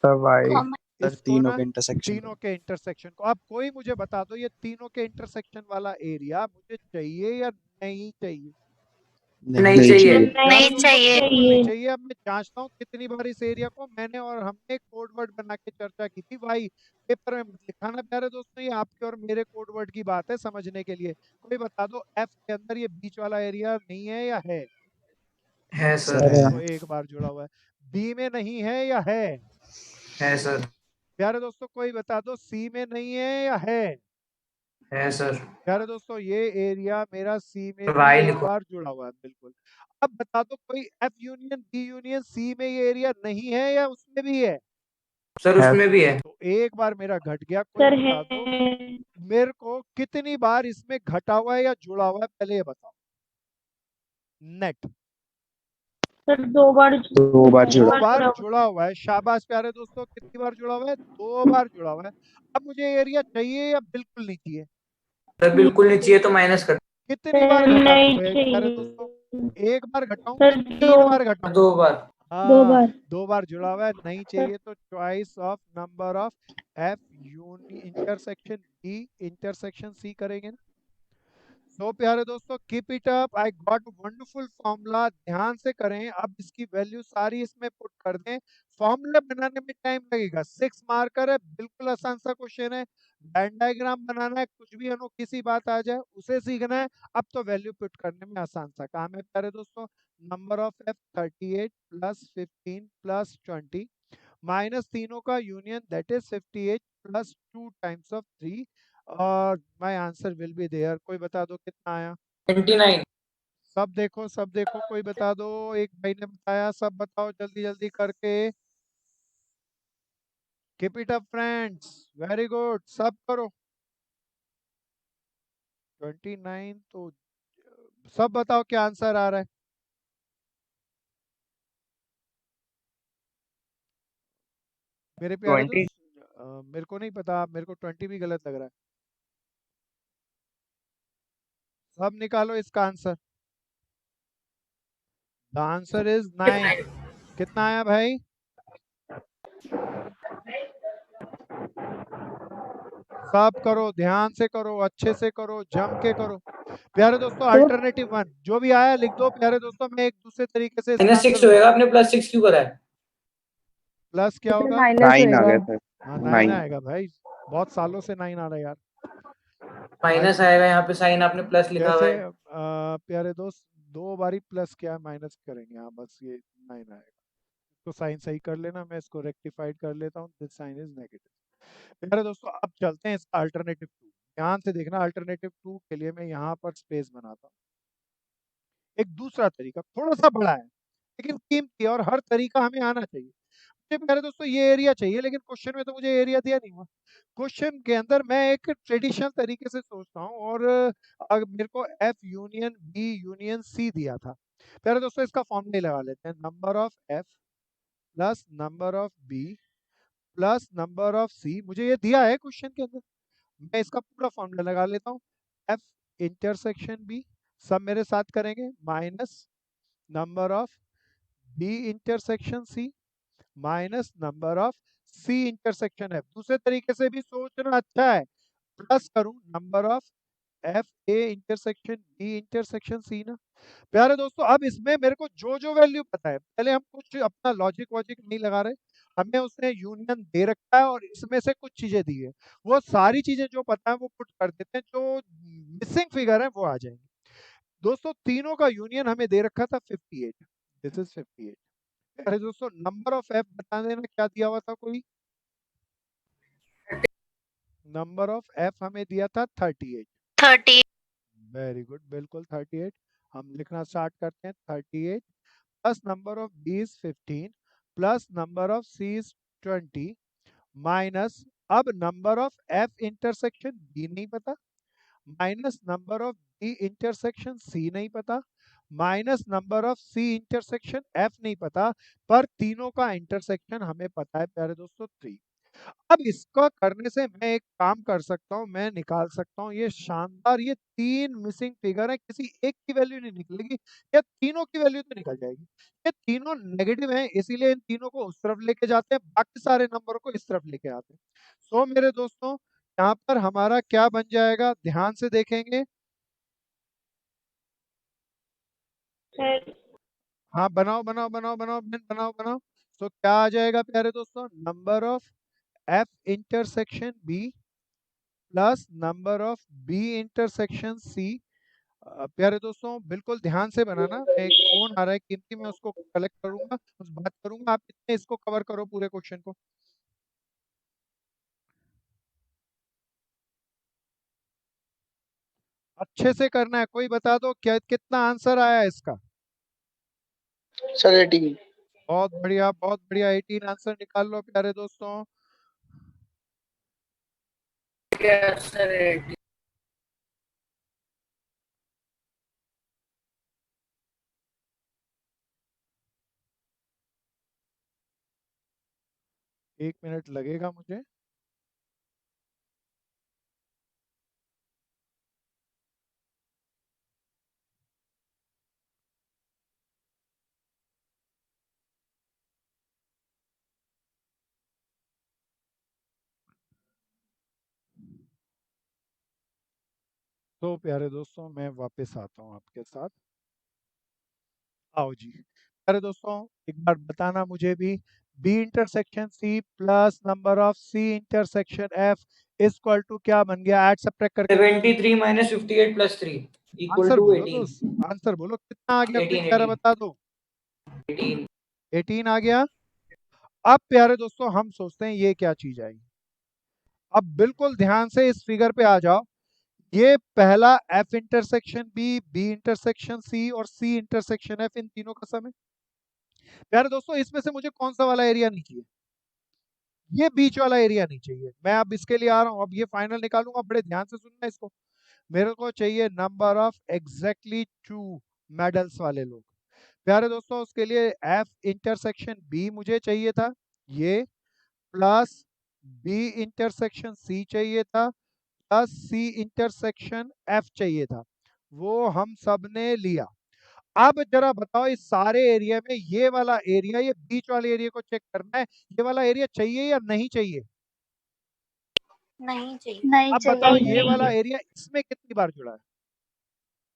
सब आई। कॉमन सर इसको तीनों ना, के इंटरसेक्शन तीनों के इंटरसेक्शन को। अब कोई मुझे बता दो, ये तीनों के इंटरसेक्शन वाला एरिया मुझे चाहिए या नहीं चाहिए? नहीं चाहिए। नहीं चाहिए। बिल्कुल नहीं चाहिए। अब मैं जांचता हूँ कितनी बार इस एरिया को मैंने और हमने कोड वर्ड बना के चर्चा की थी भाई। पेपर में मत लिखाना प्यारे दोस्तों, ये आपके और मेरे कोड वर्ड की बात है समझने के लिए। कोई बता दो, एफ के अंदर ये बीच वाला एरिया नहीं है या है? है सर। सर है। तो एक बार जुड़ा हुआ है। बी में नहीं है या है? है सर। प्यारे दोस्तों, कोई बता दो, सी में नहीं है या है? है सर। प्यारे दोस्तों, ये एरिया मेरा सी में तो भी वाई एक लिखो। बार जुड़ा हुआ है, बिल्कुल। अब बता दो, कोई F union B union C में ये एरिया नहीं है या उसमें भी है? सर उसमें भी है। तो एक बार मेरा घट गया। कोई बता दो मेरे को कितनी बार इसमें घटा हुआ है या जुड़ा हुआ है, पहले ये बताओ। नेट सर 2 बार 2 बार दो जुड़ा। बार जुड़ा हुआ है। शाबाश प्यारे दोस्तों, कितनी बार जुड़ा हुआ है? 2 बार जुड़ा हुआ है। अब मुझे एरिया चाहिए या बिल्कुल नहीं चाहिए? सर बिल्कुल नहीं चाहिए तो माइनस कर। कितनी बार घटा नहीं दूं प्यारे दोस्तों? चाहिए एक बार घटाऊं सर, कि 3 बार घटाऊं? 2 बार। 2 बार 2 बार जुड़ा हुआ है, नहीं चाहिए। तो choice of number of F intersection B intersection C करेंगे ना। तो प्यारे दोस्तों, keep it up, I got wonderful formula. ध्यान से करें। अब इसकी वैल्यू सारी इसमें पुट कर दें। फॉर्मूला बनाने में टाइम लगेगा, 6 मार्कर है, बिल्कुल आसान सा क्वेश्चन है। वेन डायग्राम बनाना है, कुछ भी अनोखी सी बात आ जाए उसे सीखना है। अब तो वैल्यू पुट करने में आसान सा काम है प्यारे दोस्तों। Number of F 38 plus 15 plus 20 minus तीनों का union, that is 58 plus 2 times of 3 और my answer will be there. कोई बता दो कितना आया? 29। सब देखो, सब देखो, कोई बता दो। एक भाई ने बताया, सब बताओ जल्दी जल्दी करके। Keep it up friends, very good, सब करो। 29 तो सब बताओ क्या आंसर आ रहा है? मेरे प्यारे 20। दोस्त, मेरे को नहीं पता, मेरे को 20 भी गलत लग रहा है। सब निकालो इसका आंसर। The answer is 9। कितना आया भाई? सब करो, ध्यान से करो, अच्छे से करो, जम के करो। प्यारे दोस्तों, अल्टरनेटिव 1 जो भी आया लिख दो। प्यारे दोस्तों, मैं एक दूसरे तरीके से इसका -6 आंसर होएगा। आपने +6 क्यों करा है? प्लस क्या होगा? 9 आ गया सर। हाँ 9 9। आएगा भाई, बहुत सालों से 9 आ रहा है यार। माइनस आएगा यहाँ पे, साइन आपने प्लस लिखा हुआ कैसे है। प्यारे दोस्त, 2 बारी प्लस क्या माइनस करेंगे? हाँ बस ये 9 आएगा। तो साइन सही कर लेना, मैं इसको रेक्टिफाइड कर लेता हूँ। This sign is negative. प्यारे दोस्तों, अब चलते हैं इसका अल्टरनेटिव 2। ध्यान से देखना, अल्टरनेटिव 2 के लिए मैं यहाँ पर स्पेस बनाता हूँ। एक दूसरा तरीका थोड़ा सा बड़ा है लेकिन कीमती है, और हर तरीका हमें आना चाहिए। मुझे मेरे दोस्तों ये एरिया चाहिए, लेकिन क्वेश्चन में तो मुझे एरिया दिया नहीं हुआ। क्वेश्चन के अंदर मैं एक ट्रेडिशनल तरीके से सोचता हूँ, और अगर मेरे को F union B union C दिया था। प्यारे दोस्तों, इसका फॉर्मूला लगा लेते हैं। Number of F plus number of B plus number of C, मुझे ये दिया है क्वेश्चन के अंदर। मैं इसका पूरा फॉर्मूला लगा लेता हूँ। एफ इंटरसेक्शन बी, सब मेरे साथ करेंगे, minus number of B intersection C minus number of C intersection F. दूसरे तरीके से भी सोचना अच्छा है, प्लस करूं number of F A intersection B intersection C ना। प्यारे दोस्तों, अब इसमें मेरे को जो जो वैल्यू पता है, पहले हम कुछ अपना लॉजिक वॉजिक नहीं लगा रहे। हमें उसने यूनियन दे रखा है और इसमें से कुछ चीजें दी है, वो सारी चीजें जो पता है वो पुट कर देते हैं, जो मिसिंग फिगर है वो आ जाएंगे। दोस्तों, तीनों का यूनियन हमें दे रखा था 58, दिस इज 58। प्यारे दोस्तों नंबर ऑफ एफ बता देना क्या दिया हुआ था कोई? नंबर ऑफ एफ हमें दिया था 38। 30 वेरी गुड, बिल्कुल 38। हम लिखना स्टार्ट करते हैं 38 plus number of B is 15 plus number of C is 20 minus, अब number of F intersection B नहीं पता, minus number of B intersection C नहीं पता, minus number of C intersection F नहीं पता, पर तीनों का इंटरसेक्शन हमें पता है प्यारे दोस्तों 3। अब इसका करने से मैं एक काम कर सकता हूँ, मैं निकाल सकता हूँ ये शानदार, ये 3 मिसिंग फिगर है, किसी एक की वैल्यू नहीं निकलेगी, या तीनों की वैल्यू तो निकल जाएगी। ये तीनों नेगेटिव हैं, इसीलिए इन तीनों को उस तरफ लेके जाते हैं, बाकी सारे नंबरों को इस तरफ लेके आते हैं। सो मेरे दोस्तों यहाँ पर हमारा क्या बन जाएगा, ध्यान से देखेंगे। सर हाँ बनाओ बनाओ बनाओ बनाओ बनाओ बनाओ। तो क्या आ जाएगा प्यारे दोस्तों, number of F intersection B plus number of B intersection C. प्यारे दोस्तों बिल्कुल ध्यान से बनाना, मैं एक फोन आ रहा है कीमती, मैं उसको कलेक्ट करूंगा, उस बात करूंगा, आप इतने इसको कवर करो पूरे क्वेश्चन को। अच्छे से करना है, कोई बता दो क्या कितना आंसर आया इसका? सर 18। बहुत बढ़िया बहुत बढ़िया, 18 आंसर निकाल लो प्यारे दोस्तों। सर 1 मिनट लगेगा मुझे। तो प्यारे दोस्तों मैं वापस आता हूँ आपके साथ। आओ जी प्यारे दोस्तों, एक बार बताना मुझे भी, B intersection C plus number of C intersection F equal to क्या बन गया, ऐड सबट्रैक्ट करके 73 minus 58 plus 3 equal answer to बोलो 18. दोस्त, आंसर बोलो कितना आ गया, 18, क्विक करा 18. बता दो। 18. 18 आ गया। अब प्यारे दोस्तों हम सोचते हैं ये क्या चीज आई। अब बिल्कुल ध्यान से इस फिगर पे आ जाओ, ये पहला F intersection B, B intersection C और सी इंटरसेक्शन एफ, इन तीनों का सम है। प्यारे दोस्तों इसमें से मुझे कौन सा वाला एरिया नहीं चाहिए, ये बीच वाला एरिया नहीं चाहिए। मैं अब इसके लिए आ रहा हूं, अब ये फाइनल निकालूंगा, बड़े ध्यान से सुनना इसको। मेरे को चाहिए नंबर ऑफ एग्जैक्टली 2 मेडल्स वाले लोग। प्यारे दोस्तों उसके लिए एफ इंटरसेक्शन बी मुझे चाहिए था ये, प्लस बी इंटरसेक्शन सी चाहिए था, प्लस सी इंटरसेक्शन एफ चाहिए था, वो हम सब ने लिया। अब जरा बताओ इस सारे एरिया में ये वाला एरिया, ये बीच वाले एरिया को चेक करना है, ये वाला एरिया चाहिए या नहीं चाहिए? नहीं चाहिए। नहीं अब बताओ चाहिए। ये वाला एरिया इसमें कितनी बार जुड़ा है?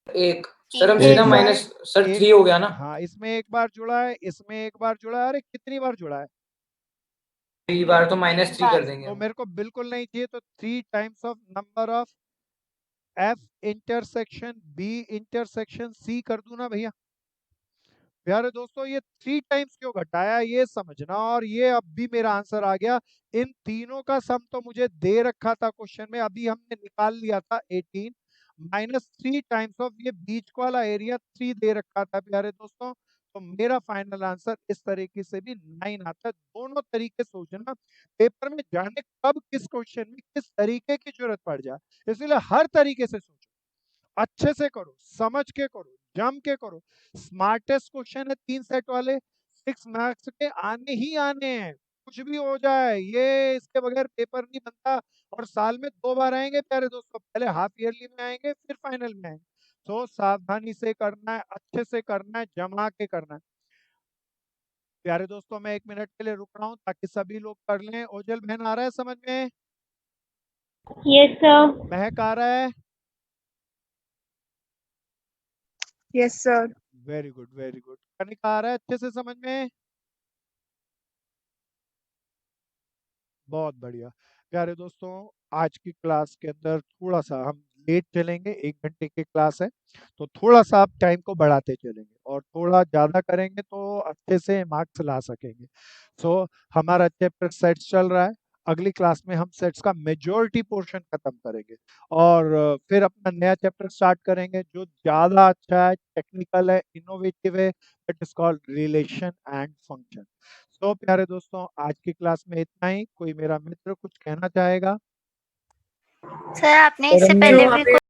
एक सर हम एक सीधा बार, माइनस सर एक 3 हो गया ना, हाँ इसमें एक बार जुड़ा है, इसमें एक बार जुड़ा है, अरे कितनी बार जुड़ा है? 3 बार तो माइनस 3 कर बस। देंगे तो हम. मेरे को बिल्कुल नहीं चाहिए, तो 3 times of number of F intersection B intersection C कर दूं ना भैया। प्यारे दोस्तों ये 3 टाइम्स क्यों घटाया ये समझना, और ये अब भी मेरा आंसर आ गया। इन तीनों का सम तो मुझे दे रखा था क्वेश्चन में, अभी हमने निकाल लिया था 18 माइनस 3 टाइम्स ऑफ ये बीच वाला एरिया 3 दे रखा था प्यारे दोस्तों। तो मेरा फाइनल आंसर इस तरीके से भी 9 आता है। दोनों तरीके सोचना, पेपर में जाने कब किस क्वेश्चन में किस तरीके की जरूरत पड़ जाए, इसलिए हर तरीके से सोचो, अच्छे से करो, समझ के करो, जम के करो। स्मार्टेस्ट क्वेश्चन है 3 सेट वाले, 6 मार्क्स के आने ही आने हैं, कुछ भी हो जाए, ये इसके बगैर पेपर नहीं बनता। और साल में 2 बार आएंगे प्यारे दोस्तों, पहले हाफ ईयरली में आएंगे फिर फाइनल में आएंगे। तो सावधानी से करना है, अच्छे से करना है, जमा के करना है। प्यारे दोस्तों मैं 1 मिनट के लिए रुक रहा हूँ ताकि सभी लोग कर लें। ओजल बहन आ रहा है समझ में? Yes sir. महक आ रहा है? Yes sir. Very good very good. Kanika आ रहा है अच्छे से समझ में? बहुत बढ़िया। प्यारे दोस्तों आज की क्लास के अंदर थोड़ा सा हम लेट चलेंगे, 1 घंटे की क्लास है, तो थोड़ा-सा आप टाइम को बढ़ाते चलेंगे और थोड़ा ज़्यादा करेंगे तो अच्छे से मार्क्स ला सकेंगे। सो हमारा चैप्टर सेट्स चल रहा है, अगली क्लास में हम सेट्स का मेजॉरिटी पोर्शन खत्म करेंगे और फिर अपना नया चैप्टर स्टार्ट करेंगे जो ज़्यादा अच्छा है, टेक्निकल है, इनोवेटिव है, it is called relation and function. So प्यारे दोस्तों, आज की क्लास में इतना ही। कोई मेरा मित्र कुछ कहना चाहेगा? सर आपने इससे सर, पहले हमने भी